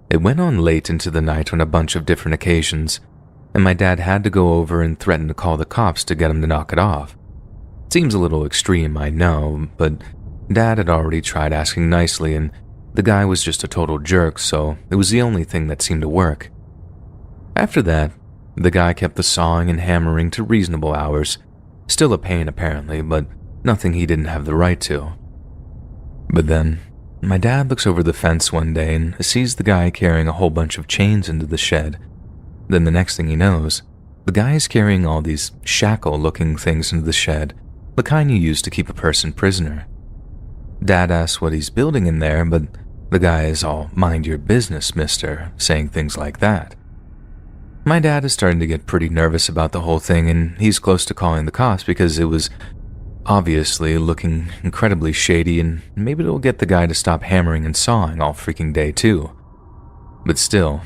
It went on late into the night on a bunch of different occasions, and my dad had to go over and threaten to call the cops to get him to knock it off. Seems a little extreme, I know, but Dad had already tried asking nicely and the guy was just a total jerk, so it was the only thing that seemed to work. After that, the guy kept the sawing and hammering to reasonable hours, still a pain apparently, but nothing he didn't have the right to. But then, my dad looks over the fence one day and sees the guy carrying a whole bunch of chains into the shed. Then the next thing he knows, the guy is carrying all these shackle-looking things into the shed, the kind you use to keep a person prisoner. Dad asks what he's building in there, but the guy is all, "Mind your business, mister," saying things like that. My dad is starting to get pretty nervous about the whole thing, and he's close to calling the cops because it was obviously looking incredibly shady, and maybe it'll get the guy to stop hammering and sawing all freaking day too. But still,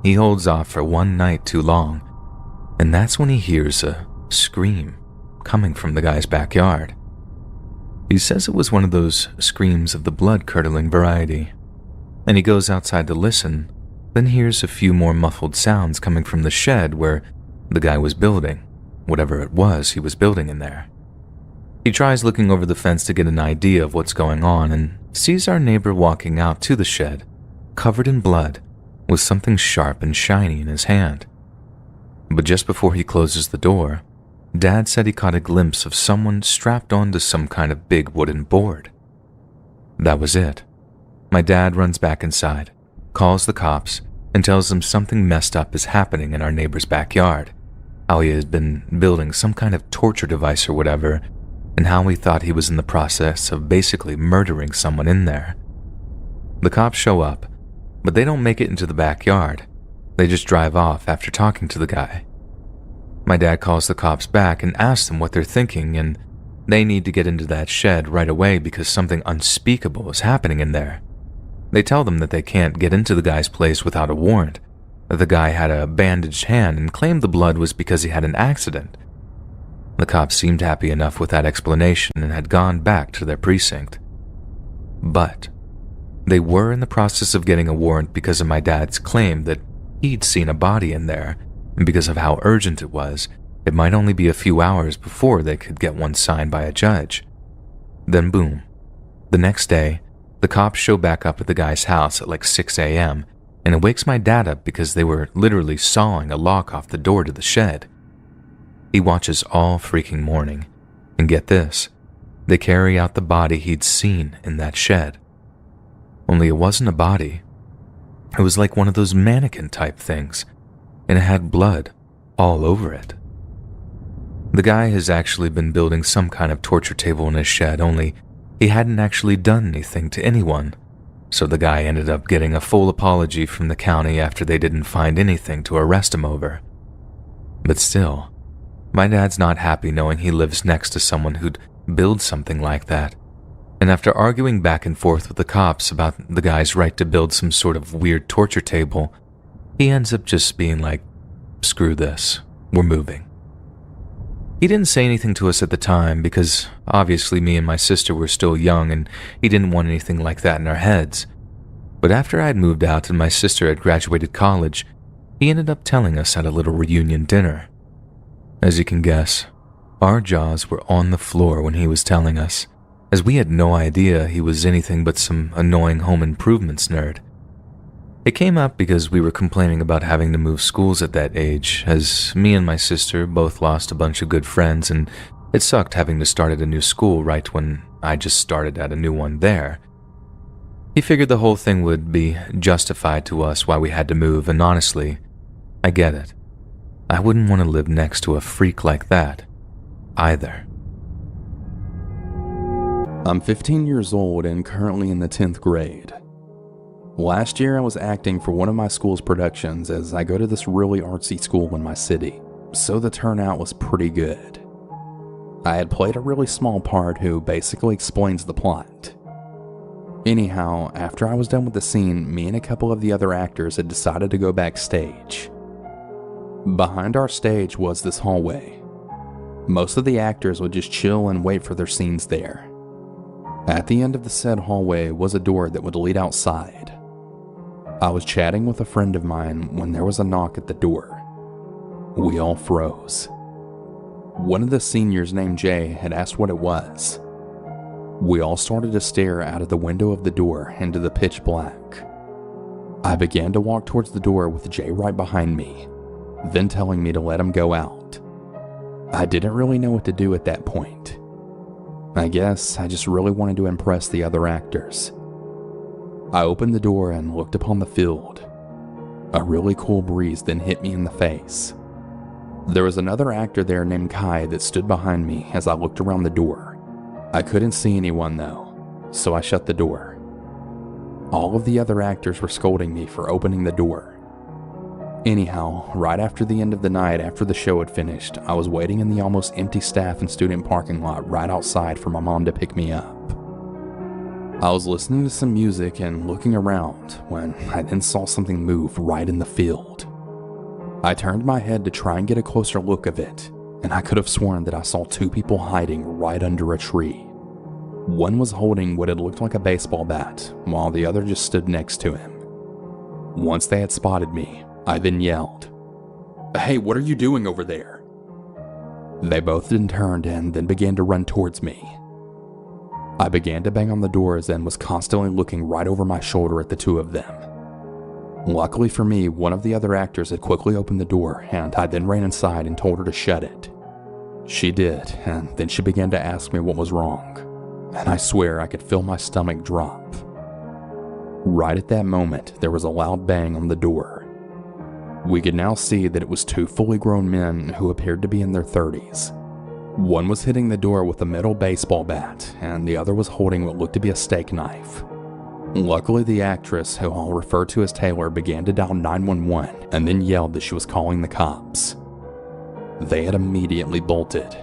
he holds off for one night too long, and that's when he hears a scream coming from the guy's backyard. He says it was one of those screams of the blood-curdling variety, and he goes outside to listen, then hears a few more muffled sounds coming from the shed where the guy was building, whatever it was he was building in there. He tries looking over the fence to get an idea of what's going on and sees our neighbor walking out to the shed, covered in blood, with something sharp and shiny in his hand. But just before he closes the door, Dad said he caught a glimpse of someone strapped onto some kind of big wooden board. That was it. My dad runs back inside, calls the cops, and tells them something messed up is happening in our neighbor's backyard, how he had been building some kind of torture device or whatever, and how he thought he was in the process of basically murdering someone in there. The cops show up, but they don't make it into the backyard. They just drive off after talking to the guy. My dad calls the cops back and asks them what they're thinking, and they need to get into that shed right away because something unspeakable is happening in there. They tell them that they can't get into the guy's place without a warrant, that the guy had a bandaged hand and claimed the blood was because he had an accident. The cops seemed happy enough with that explanation and had gone back to their precinct. But they were in the process of getting a warrant because of my dad's claim that he'd seen a body in there, and because of how urgent it was, it might only be a few hours before they could get one signed by a judge. Then boom. The next day, the cops show back up at the guy's house at like 6 a.m., and it wakes my dad up because they were literally sawing a lock off the door to the shed. He watches all freaking morning, and get this, they carry out the body he'd seen in that shed. Only it wasn't a body. It was like one of those mannequin type things, and it had blood all over it. The guy has actually been building some kind of torture table in his shed, only he hadn't actually done anything to anyone, so the guy ended up getting a full apology from the county after they didn't find anything to arrest him over. But still, my dad's not happy knowing he lives next to someone who'd build something like that, and after arguing back and forth with the cops about the guy's right to build some sort of weird torture table, he ends up just being like, "Screw this, we're moving." He didn't say anything to us at the time because obviously me and my sister were still young and he didn't want anything like that in our heads. But after I'd moved out and my sister had graduated college, he ended up telling us at a little reunion dinner. As you can guess, our jaws were on the floor when he was telling us, as we had no idea he was anything but some annoying home improvements nerd. It came up because we were complaining about having to move schools at that age, as me and my sister both lost a bunch of good friends and it sucked having to start at a new school right when I just started at a new one there. He figured the whole thing would be justified to us why we had to move, and honestly, I get it. I wouldn't want to live next to a freak like that, either. I'm 15 years old and currently in the 10th grade. Last year I was acting for one of my school's productions as I go to this really artsy school in my city, so the turnout was pretty good. I had played a really small part who basically explains the plot. Anyhow, after I was done with the scene, me and a couple of the other actors had decided to go backstage. Behind our stage was this hallway. Most of the actors would just chill and wait for their scenes there. At the end of the said hallway was a door that would lead outside. I was chatting with a friend of mine when there was a knock at the door. We all froze. One of the seniors named Jay had asked what it was. We all started to stare out of the window of the door into the pitch black. I began to walk towards the door with Jay right behind me, then telling me to let him go out. I didn't really know what to do at that point. I guess I just really wanted to impress the other actors. I opened the door and looked upon the field. A really cool breeze then hit me in the face. There was another actor there named Kai that stood behind me as I looked around the door. I couldn't see anyone though, so I shut the door. All of the other actors were scolding me for opening the door. Anyhow, right after the end of the night, after the show had finished, I was waiting in the almost empty staff and student parking lot right outside for my mom to pick me up. I was listening to some music and looking around when I then saw something move right in the field. I turned my head to try and get a closer look of it, and I could have sworn that I saw two people hiding right under a tree. One was holding what had looked like a baseball bat, while the other just stood next to him. Once they had spotted me, I then yelled, "Hey, what are you doing over there?" They both then turned and then began to run towards me. I began to bang on the doors and was constantly looking right over my shoulder at the two of them. Luckily for me, one of the other actors had quickly opened the door, and I then ran inside and told her to shut it. She did, and then she began to ask me what was wrong, and I swear I could feel my stomach drop. Right at that moment, there was a loud bang on the door. We could now see that it was two fully grown men who appeared to be in their 30s. One was hitting the door with a metal baseball bat, and the other was holding what looked to be a steak knife. Luckily, the actress, who I'll refer to as Taylor, began to dial 911 and then yelled that she was calling the cops. They had immediately bolted.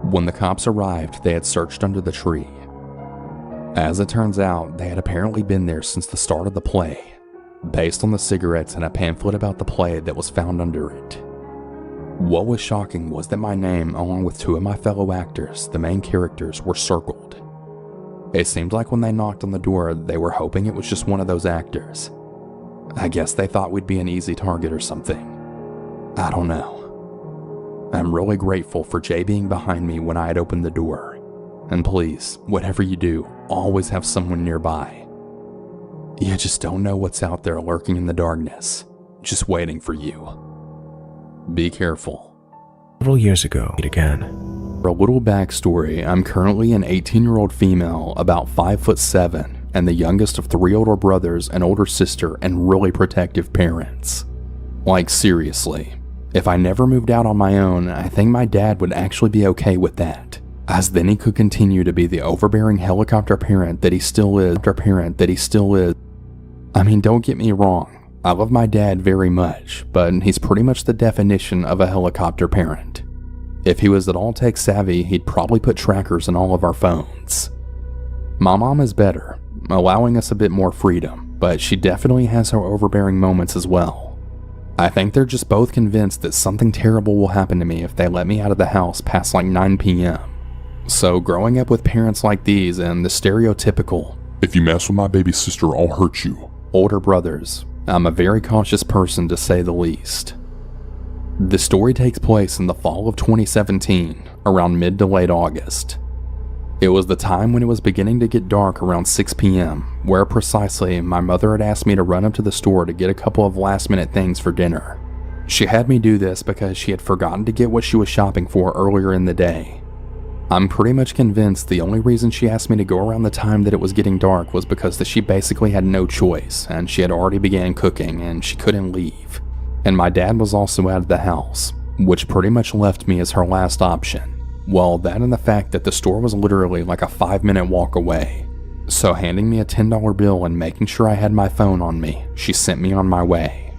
When the cops arrived, they had searched under the tree. As it turns out, they had apparently been there since the start of the play, based on the cigarettes and a pamphlet about the play that was found under it. What was shocking was that my name, along with two of my fellow actors, the main characters, were circled. It seemed like when they knocked on the door, they were hoping it was just one of those actors. I guess they thought we'd be an easy target or something. I don't know. I'm really grateful for Jay being behind me when I had opened the door. And please, whatever you do, always have someone nearby. You just don't know what's out there lurking in the darkness, just waiting for you. Be careful. Several years ago, again. For a little backstory, I'm currently an 18-year-old female, about 5'7", and the youngest of 3 older brothers, an older sister, and really protective parents. Like seriously, if I never moved out on my own, I think my dad would actually be okay with that, as then he could continue to be the overbearing helicopter parent that he still is. I mean, don't get me wrong, I love my dad very much, but he's pretty much the definition of a helicopter parent. If he was at all tech savvy, he'd probably put trackers in all of our phones. My mom is better, allowing us a bit more freedom, but she definitely has her overbearing moments as well. I think they're just both convinced that something terrible will happen to me if they let me out of the house past like 9 p.m. So growing up with parents like these and the stereotypical, "If you mess with my baby sister, I'll hurt you," older brothers, I'm a very cautious person to say the least. The story takes place in the fall of 2017, around mid to late August. It was the time when it was beginning to get dark around 6 p.m., where precisely my mother had asked me to run up to the store to get a couple of last-minute things for dinner. She had me do this because she had forgotten to get what she was shopping for earlier in the day. I'm pretty much convinced the only reason she asked me to go around the time that it was getting dark was because she basically had no choice, and she had already began cooking and she couldn't leave. And my dad was also out of the house, which pretty much left me as her last option. Well, that and the fact that the store was literally like a 5-minute walk away. So handing me a $10 bill and making sure I had my phone on me, she sent me on my way.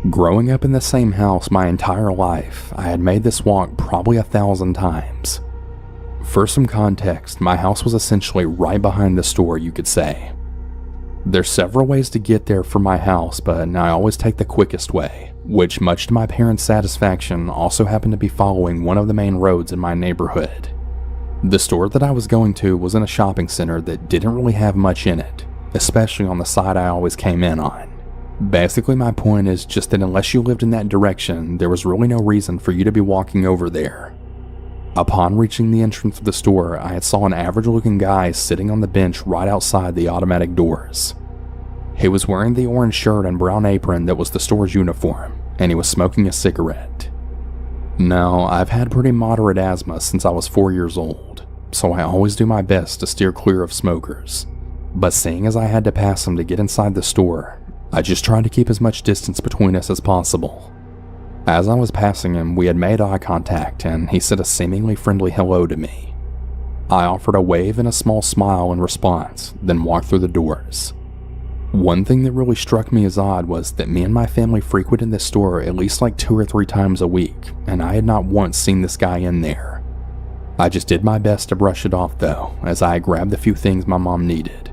Growing up in the same house my entire life, I had made this walk probably 1,000 times. For some context, my house was essentially right behind the store, you could say. There's several ways to get there from my house, but I always take the quickest way, which much to my parents' satisfaction also happened to be following one of the main roads in my neighborhood. The store that I was going to was in a shopping center that didn't really have much in it, especially on the side I always came in on. Basically, my point is just that unless you lived in that direction, there was really no reason for you to be walking over there. Upon reaching the entrance of the store, I had saw an average-looking guy sitting on the bench right outside the automatic doors. He was wearing the orange shirt and brown apron that was the store's uniform, and he was smoking a cigarette. Now, I've had pretty moderate asthma since I was 4 years old, so I always do my best to steer clear of smokers. But seeing as I had to pass him to get inside the store, I just tried to keep as much distance between us as possible. As I was passing him, we had made eye contact, and he said a seemingly friendly hello to me. I offered a wave and a small smile in response, then walked through the doors. One thing that really struck me as odd was that me and my family frequented this store at least like 2 or 3 times a week, and I had not once seen this guy in there. I just did my best to brush it off though, as I grabbed the few things my mom needed,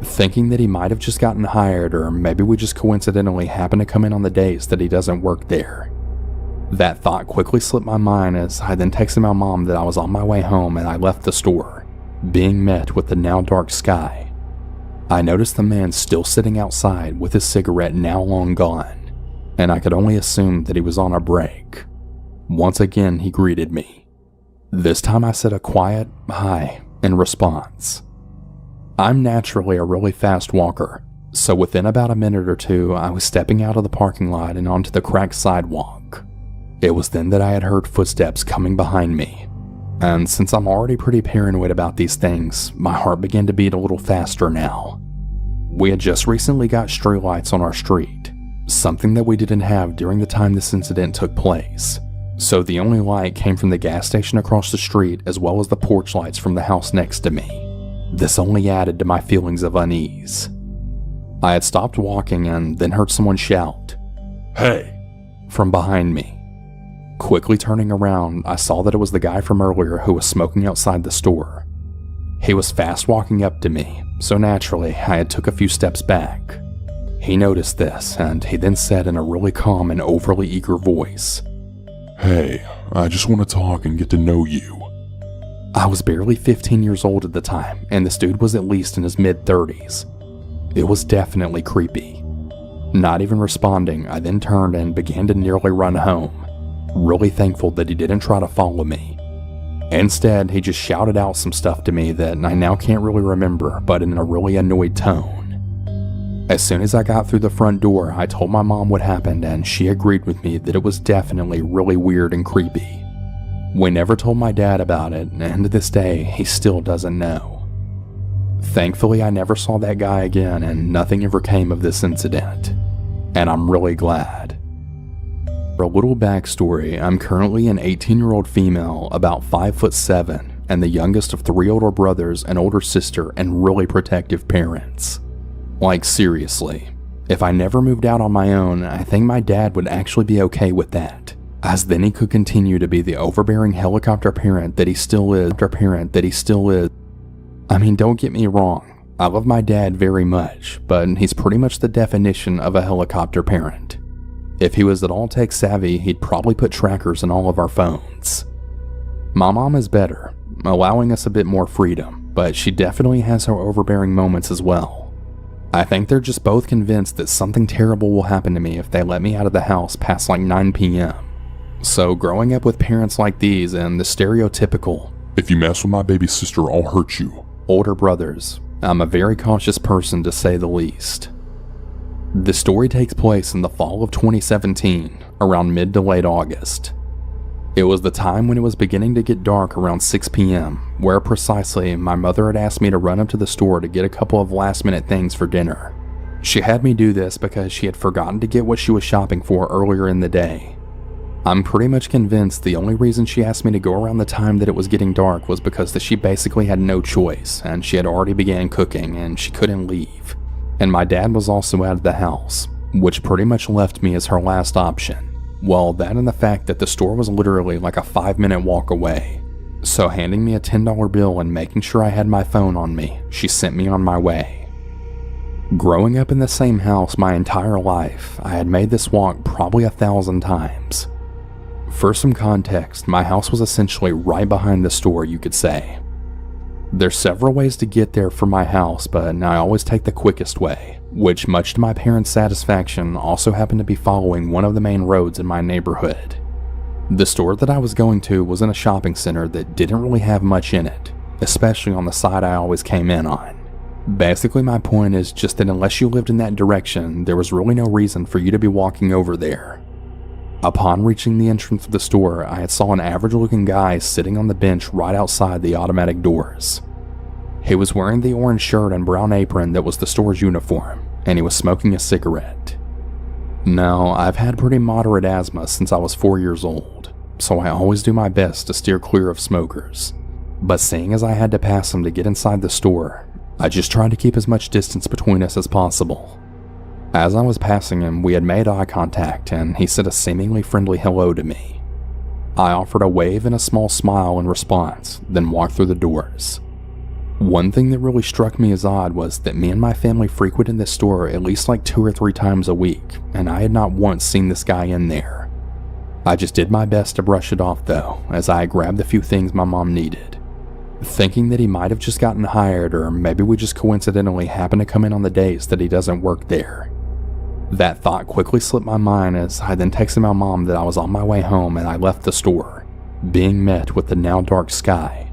thinking that he might have just gotten hired, or maybe we just coincidentally happened to come in on the days that he doesn't work there. That thought quickly slipped my mind as I then texted my mom that I was on my way home and I left the store, being met with the now dark sky. I noticed the man still sitting outside with his cigarette now long gone, and I could only assume that he was on a break. Once again, he greeted me. This time I said a quiet hi in response. I'm naturally a really fast walker, so within about a minute or two, I was stepping out of the parking lot and onto the cracked sidewalk. It was then that I had heard footsteps coming behind me, and since I'm already pretty paranoid about these things, my heart began to beat a little faster now. We had just recently got streetlights on our street, something that we didn't have during the time this incident took place, so the only light came from the gas station across the street as well as the porch lights from the house next to me. This only added to my feelings of unease. I had stopped walking and then heard someone shout, "Hey!" from behind me. Quickly turning around, I saw that it was the guy from earlier who was smoking outside the store. He was fast walking up to me, so naturally I had took a few steps back. He noticed this, and he then said in a really calm and overly eager voice, "Hey, I just want to talk and get to know you." I was barely 15 years old at the time, and this dude was at least in his mid-30s. It was definitely creepy. Not even responding, I then turned and began to nearly run home, really thankful that he didn't try to follow me. Instead, he just shouted out some stuff to me that I now can't really remember, but in a really annoyed tone. As soon as I got through the front door, I told my mom what happened, and she agreed with me that it was definitely really weird and creepy. We never told my dad about it, and to this day, he still doesn't know. Thankfully, I never saw that guy again, and nothing ever came of this incident. And I'm really glad. For a little backstory, I'm currently an 18-year-old female, about 5'7", and the youngest of 3 older brothers, an older sister, and really protective parents. Like seriously, if I never moved out on my own, I think my dad would actually be okay with that, as then he could continue to be the overbearing helicopter parent that he still is. I mean, don't get me wrong, I love my dad very much, but he's pretty much the definition of a helicopter parent. If he was at all tech savvy, he'd probably put trackers in all of our phones. My mom is better, allowing us a bit more freedom, but she definitely has her overbearing moments as well. I think they're just both convinced that something terrible will happen to me if they let me out of the house past like 9 p.m. So growing up with parents like these and the stereotypical, "If you mess with my baby sister, I'll hurt you," older brothers, I'm a very cautious person to say the least. The story takes place in the fall of 2017, around mid to late August. It was the time when it was beginning to get dark around 6 p.m., where precisely my mother had asked me to run up to the store to get a couple of last-minute things for dinner. She had me do this because she had forgotten to get what she was shopping for earlier in the day. I'm pretty much convinced the only reason she asked me to go around the time that it was getting dark was because she basically had no choice, and she had already began cooking and she couldn't leave. And my dad was also out of the house, which pretty much left me as her last option. Well, that and the fact that the store was literally like a 5-minute walk away. So handing me a $10 bill and making sure I had my phone on me, she sent me on my way. Growing up in the same house my entire life, I had made this walk probably 1,000 times. For some context, my house was essentially right behind the store, you could say. There's several ways to get there from my house, but I always take the quickest way, which much to my parents' satisfaction also happened to be following one of the main roads in my neighborhood. The store that I was going to was in a shopping center that didn't really have much in it, especially on the side I always came in on. Basically, my point is just that unless you lived in that direction, there was really no reason for you to be walking over there. Upon reaching the entrance of the store, I had saw an average-looking guy sitting on the bench right outside the automatic doors. He was wearing the orange shirt and brown apron that was the store's uniform, and he was smoking a cigarette. Now, I've had pretty moderate asthma since I was 4 years old, so I always do my best to steer clear of smokers. But seeing as I had to pass him to get inside the store, I just tried to keep as much distance between us as possible. As I was passing him, we had made eye contact, and he said a seemingly friendly hello to me. I offered a wave and a small smile in response, then walked through the doors. One thing that really struck me as odd was that me and my family frequented this store at least like 2 or 3 times a week, and I had not once seen this guy in there. I just did my best to brush it off though, as I grabbed the few things my mom needed, thinking that he might have just gotten hired, or maybe we just coincidentally happened to come in on the days that he doesn't work there. That thought quickly slipped my mind as I then texted my mom that I was on my way home and I left the store, being met with the now dark sky.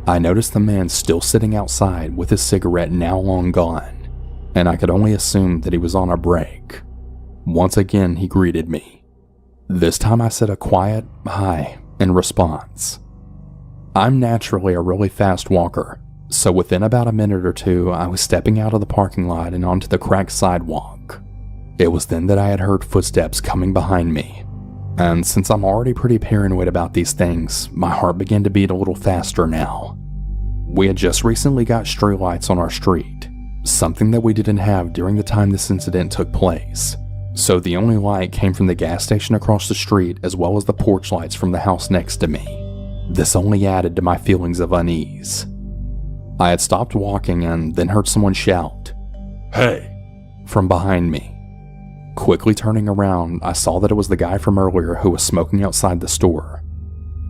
I noticed the man still sitting outside with his cigarette now long gone, and I could only assume that he was on a break. Once again, he greeted me. This time I said a quiet hi in response. I'm naturally a really fast walker, so within about a minute or two, I was stepping out of the parking lot and onto the cracked sidewalk. It was then that I had heard footsteps coming behind me, and since I'm already pretty paranoid about these things, my heart began to beat a little faster now. We had just recently got streetlights on our street, something that we didn't have during the time this incident took place, so the only light came from the gas station across the street as well as the porch lights from the house next to me. This only added to my feelings of unease. I had stopped walking and then heard someone shout, "Hey!" from behind me. Quickly turning around, I saw that it was the guy from earlier who was smoking outside the store.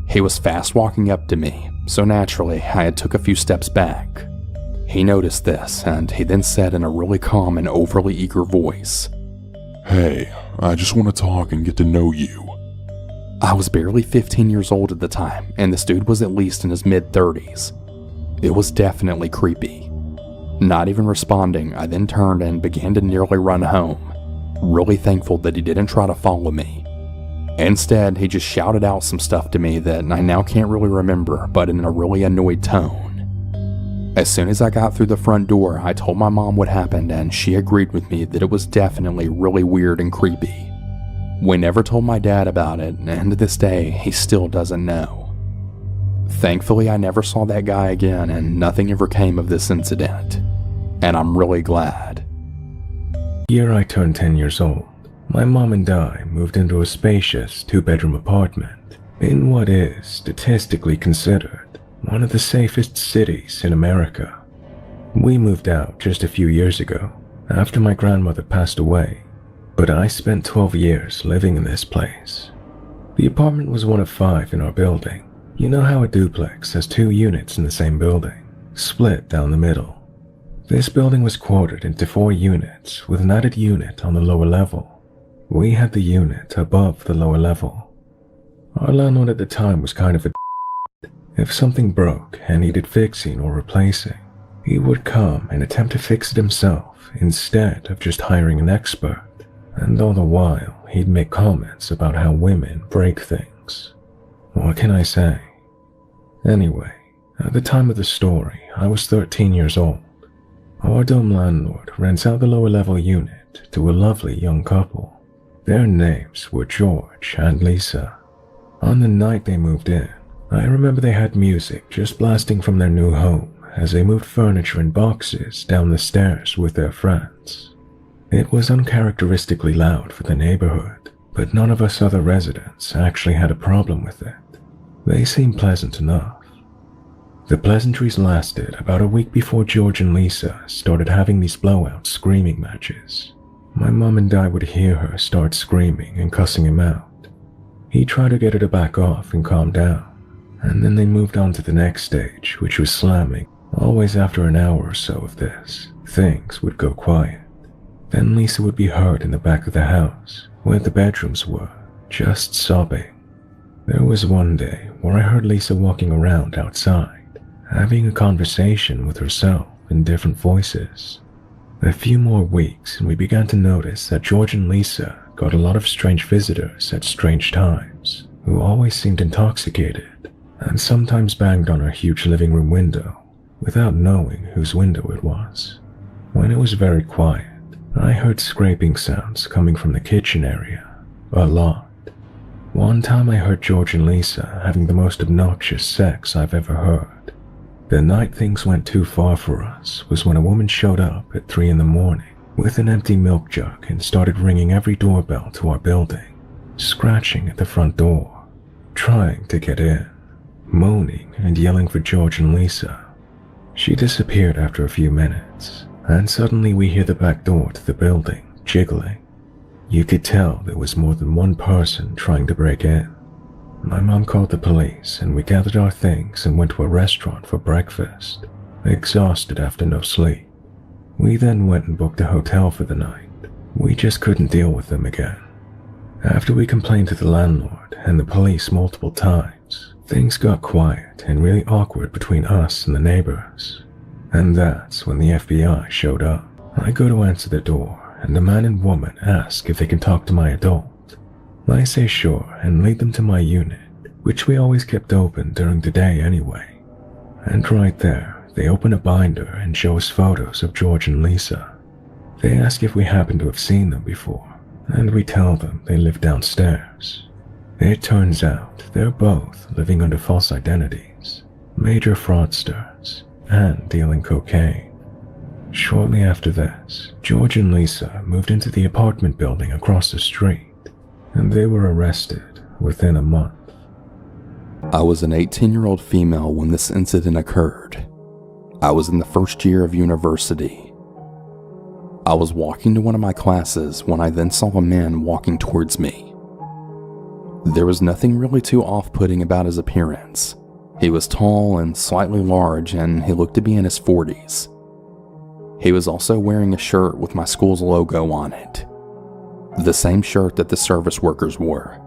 He was fast walking up to me, so naturally I had took a few steps back. He noticed this, and he then said in a really calm and overly eager voice, "Hey, I just want to talk and get to know you." I was barely 15 years old at the time, and this dude was at least in his mid-30s. It was definitely creepy. Not even responding, I then turned and began to nearly run home, really thankful that he didn't try to follow me. Instead, he just shouted out some stuff to me that I now can't really remember, but in a really annoyed tone. As soon as I got through the front door, I told my mom what happened, and she agreed with me that it was definitely really weird and creepy. We never told my dad about it, and to this day, he still doesn't know. Thankfully, I never saw that guy again, and nothing ever came of this incident. And I'm really glad. The year I turned 10 years old, my mom and I moved into a spacious 2-bedroom apartment in what is statistically considered one of the safest cities in America. We moved out just a few years ago after my grandmother passed away, but I spent 12 years living in this place. The apartment was one of 5 in our building. You know how a duplex has 2 units in the same building, split down the middle. This building was quartered into 4 units with an added unit on the lower level. We had the unit above the lower level. Our landlord at the time was kind of a If something broke and needed fixing or replacing, he would come and attempt to fix it himself instead of just hiring an expert. And all the while, he'd make comments about how women break things. What can I say? Anyway, at the time of the story, I was 13 years old. Our dumb landlord rents out the lower level unit to a lovely young couple. Their names were George and Lisa. On the night they moved in, I remember they had music just blasting from their new home as they moved furniture in boxes down the stairs with their friends. It was uncharacteristically loud for the neighborhood, but none of us other residents actually had a problem with it. They seemed pleasant enough. The pleasantries lasted about a week before George and Lisa started having these blowout screaming matches. My mom and I would hear her start screaming and cussing him out. He tried to get her to back off and calm down, and then they moved on to the next stage, which was slamming. Always after an hour or so of this, things would go quiet. Then Lisa would be heard in the back of the house, where the bedrooms were, just sobbing. There was one day where I heard Lisa walking around outside, having a conversation with herself in different voices. A few more weeks and we began to notice that George and Lisa got a lot of strange visitors at strange times, who always seemed intoxicated, and sometimes banged on our huge living room window, without knowing whose window it was. When it was very quiet, I heard scraping sounds coming from the kitchen area, a lot. One time I heard George and Lisa having the most obnoxious sex I've ever heard. The night things went too far for us was when a woman showed up at 3 a.m. with an empty milk jug and started ringing every doorbell to our building, scratching at the front door, trying to get in, moaning and yelling for George and Lisa. She disappeared after a few minutes, and suddenly we hear the back door to the building jiggling. You could tell there was more than one person trying to break in. My mom called the police and we gathered our things and went to a restaurant for breakfast, exhausted after no sleep. We then went and booked a hotel for the night. We just couldn't deal with them again. After we complained to the landlord and the police multiple times, things got quiet and really awkward between us and the neighbors. And that's when the FBI showed up. I go to answer the door, and the man and woman ask if they can talk to my adult. I say sure and lead them to my unit, which we always kept open during the day anyway. And right there, they open a binder and show us photos of George and Lisa. They ask if we happen to have seen them before, and we tell them they live downstairs. It turns out they're both living under false identities, major fraudsters, and dealing cocaine. Shortly after this, George and Lisa moved into the apartment building across the street, and they were arrested within a month. I was an 18-year-old female when this incident occurred. I was in the first year of university. I was walking to one of my classes when I then saw a man walking towards me. There was nothing really too off-putting about his appearance. He was tall and slightly large, and he looked to be in his 40s. He was also wearing a shirt with my school's logo on it, the same shirt that the service workers wore.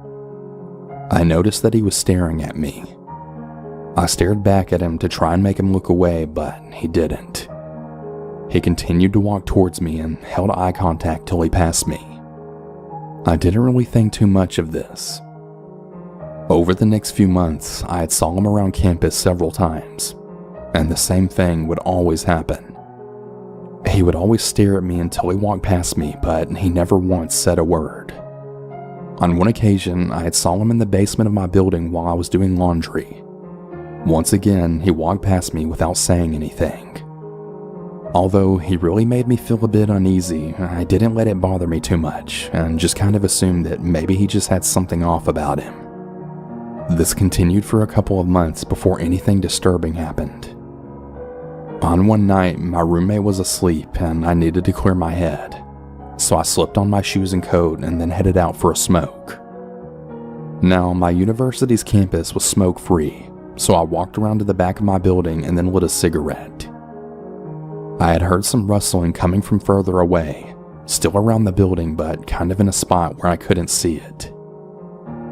I noticed that he was staring at me. I stared back at him to try and make him look away, but he didn't. He continued to walk towards me and held eye contact till he passed me. I didn't really think too much of this. Over the next few months, I had saw him around campus several times, and the same thing would always happen. He would always stare at me until he walked past me, but he never once said a word. On one occasion, I had saw him in the basement of my building while I was doing laundry. Once again, he walked past me without saying anything. Although he really made me feel a bit uneasy, I didn't let it bother me too much, and just kind of assumed that maybe he just had something off about him. This continued for a couple of months before anything disturbing happened. On one night, my roommate was asleep and I needed to clear my head, so I slipped on my shoes and coat and then headed out for a smoke. Now, my university's campus was smoke-free, so I walked around to the back of my building and then lit a cigarette. I had heard some rustling coming from further away, still around the building but kind of in a spot where I couldn't see it.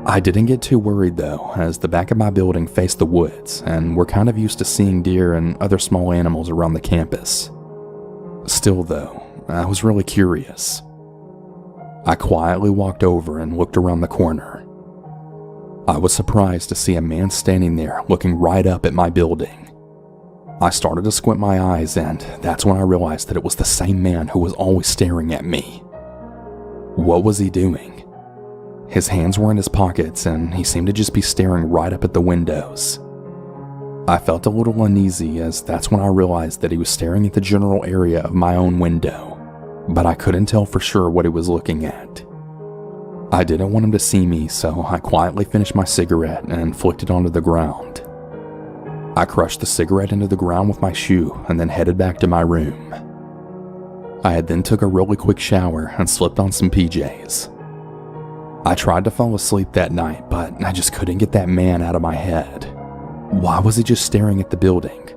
I didn't get too worried though, as the back of my building faced the woods, and we're kind of used to seeing deer and other small animals around the campus. Still though, I was really curious. I quietly walked over and looked around the corner. I was surprised to see a man standing there looking right up at my building. I started to squint my eyes, and that's when I realized that it was the same man who was always staring at me. What was he doing? His hands were in his pockets and he seemed to just be staring right up at the windows. I felt a little uneasy as that's when I realized that he was staring at the general area of my own window, but I couldn't tell for sure what he was looking at. I didn't want him to see me, so I quietly finished my cigarette and flicked it onto the ground. I crushed the cigarette into the ground with my shoe and then headed back to my room. I had then took a really quick shower and slipped on some PJs. I tried to fall asleep that night, but I just couldn't get that man out of my head. Why was he just staring at the building?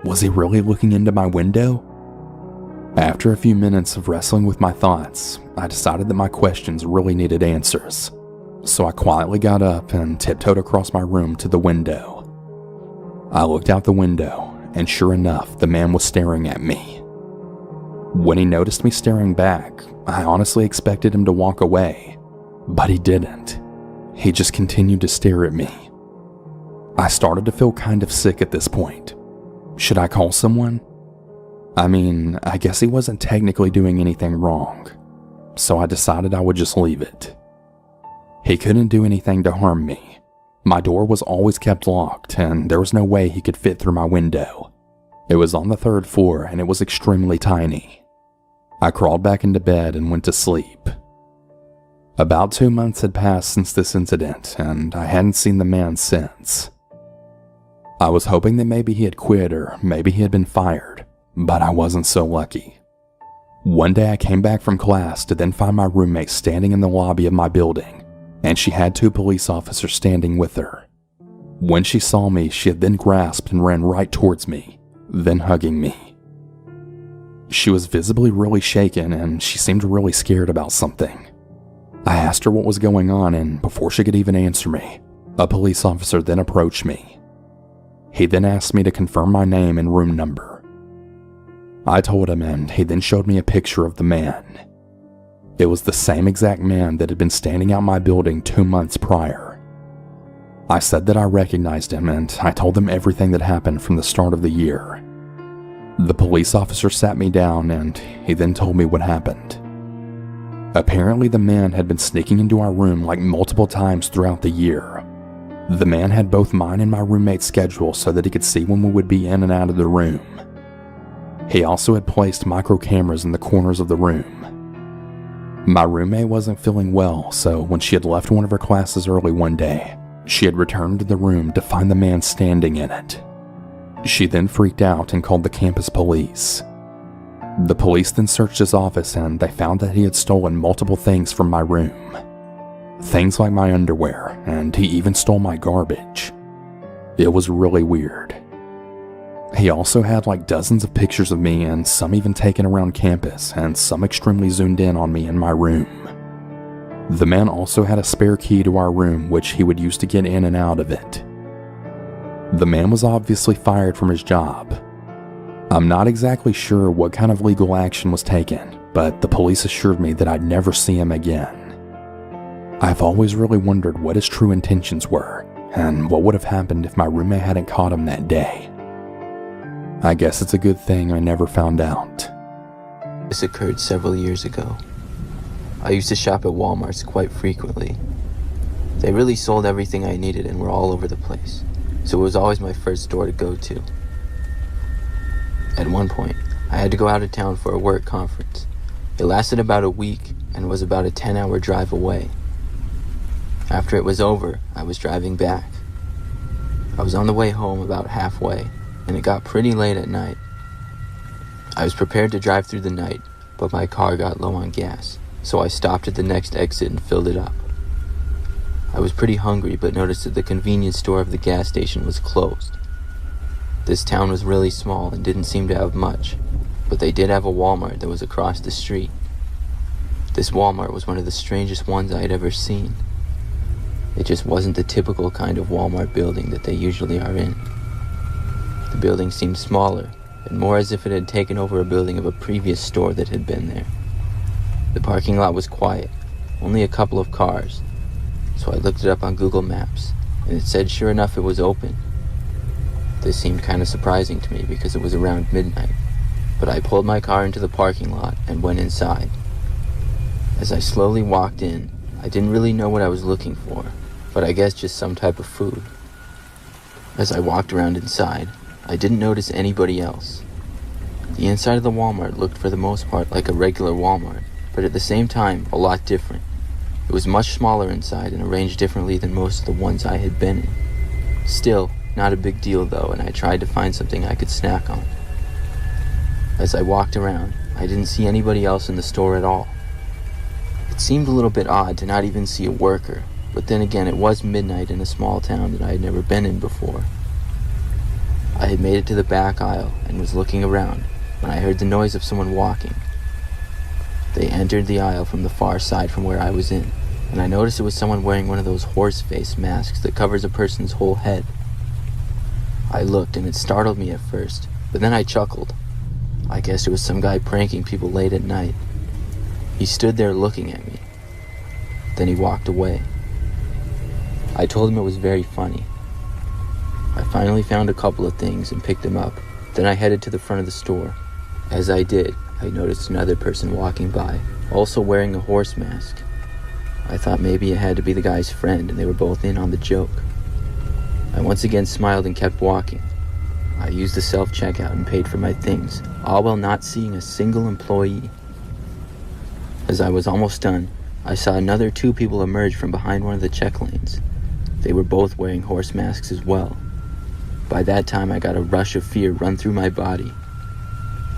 Was he really looking into my window? After a few minutes of wrestling with my thoughts, I decided that my questions really needed answers. So I quietly got up and tiptoed across my room to the window. I looked out the window, and sure enough, the man was staring at me. When he noticed me staring back, I honestly expected him to walk away, but he didn't. He just continued to stare at me. I started to feel kind of sick at this point. Should I call someone? I mean, I guess he wasn't technically doing anything wrong, so I decided I would just leave it. He couldn't do anything to harm me. My door was always kept locked, and there was no way he could fit through my window. It was on the 3rd floor, and it was extremely tiny. I crawled back into bed and went to sleep. About 2 months had passed since this incident, and I hadn't seen the man since. I was hoping that maybe he had quit or maybe he had been fired, but I wasn't so lucky. One day I came back from class to then find my roommate standing in the lobby of my building, and she had 2 police officers standing with her. When she saw me, she had then grasped and ran right towards me, then hugging me. She was visibly really shaken and she seemed really scared about something. I asked her what was going on, and before she could even answer me, a police officer then approached me. He then asked me to confirm my name and room number. I told him, and he then showed me a picture of the man. It was the same exact man that had been standing out my building 2 months prior. I said that I recognized him, and I told him everything that happened from the start of the year. The police officer sat me down, and he then told me what happened. Apparently, the man had been sneaking into our room like multiple times throughout the year. The man had both mine and my roommate's schedule so that he could see when we would be in and out of the room. He also had placed micro cameras in the corners of the room. My roommate wasn't feeling well, so when she had left one of her classes early one day, she had returned to the room to find the man standing in it. She then freaked out and called the campus police. The police then searched his office and they found that he had stolen multiple things from my room. Things like my underwear, and he even stole my garbage. It was really weird. He also had like dozens of pictures of me, and some even taken around campus, and some extremely zoomed in on me in my room. The man also had a spare key to our room, which he would use to get in and out of it. The man was obviously fired from his job. I'm not exactly sure what kind of legal action was taken, but the police assured me that I'd never see him again. I've always really wondered what his true intentions were, and what would have happened if my roommate hadn't caught him that day. I guess it's a good thing I never found out. This occurred several years ago. I used to shop at Walmart's quite frequently. They really sold everything I needed and were all over the place, so it was always my first store to go to. At one point, I had to go out of town for a work conference. It lasted about a week and was about a 10-hour drive away. After it was over, I was driving back. I was on the way home about halfway, and it got pretty late at night. I was prepared to drive through the night, but my car got low on gas, so I stopped at the next exit and filled it up. I was pretty hungry, but noticed that the convenience store of the gas station was closed. This town was really small and didn't seem to have much, but they did have a Walmart that was across the street. This Walmart was one of the strangest ones I had ever seen. It just wasn't the typical kind of Walmart building that they usually are in. The building seemed smaller, and more as if it had taken over a building of a previous store that had been there. The parking lot was quiet, only a couple of cars, so I looked it up on Google Maps, and it said sure enough it was open. This seemed kind of surprising to me because it was around midnight, but I pulled my car into the parking lot and went inside. As I slowly walked in, I I didn't really know what I was looking for, but I guess just some type of food. As I walked around inside, I didn't notice anybody else. The inside of the Walmart looked for the most part like a regular Walmart, but at the same time, a lot different. It was much smaller inside and arranged differently than most of the ones I had been in. Still, not a big deal though, and I tried to find something I could snack on. As I walked around, I didn't see anybody else in the store at all. It seemed a little bit odd to not even see a worker, but then again it was midnight in a small town that I had never been in before. I had made it to the back aisle and was looking around when I heard the noise of someone walking. They entered the aisle from the far side from where I was in, and I noticed it was someone wearing one of those horse face masks that covers a person's whole head. I looked and it startled me at first, but then I chuckled. I guess it was some guy pranking people late at night. He stood there looking at me. Then he walked away. I told him it was very funny. I finally found a couple of things and picked them up. Then I headed to the front of the store. As I did, I noticed another person walking by, also wearing a horse mask. I thought maybe it had to be the guy's friend and they were both in on the joke. I once again smiled and kept walking. I used the self-checkout and paid for my things, all while not seeing a single employee. As I was almost done, I saw another 2 people emerge from behind one of the check lanes. They were both wearing horse masks as well. By that time, I got a rush of fear run through my body.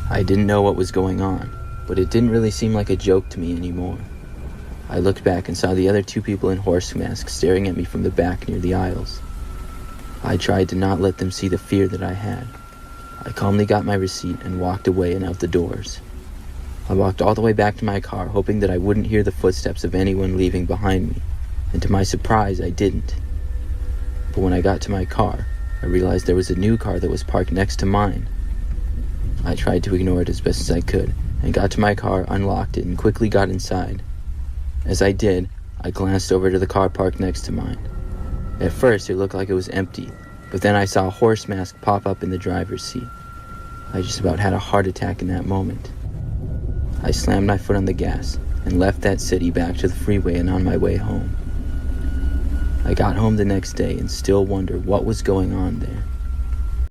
I didn't know what was going on, but it didn't really seem like a joke to me anymore. I looked back and saw the other 2 people in horse masks staring at me from the back near the aisles. I tried to not let them see the fear that I had. I calmly got my receipt and walked away and out the doors. I walked all the way back to my car, hoping that I wouldn't hear the footsteps of anyone leaving behind me, and to my surprise, I didn't. But when I got to my car, I realized there was a new car that was parked next to mine. I tried to ignore it as best as I could, and got to my car, unlocked it, and quickly got inside. As I did, I glanced over to the car parked next to mine. At first, it looked like it was empty, but then I saw a horse mask pop up in the driver's seat. I just about had a heart attack in that moment. I slammed my foot on the gas and left that city back to the freeway and on my way home. I got home the next day and still wonder what was going on there.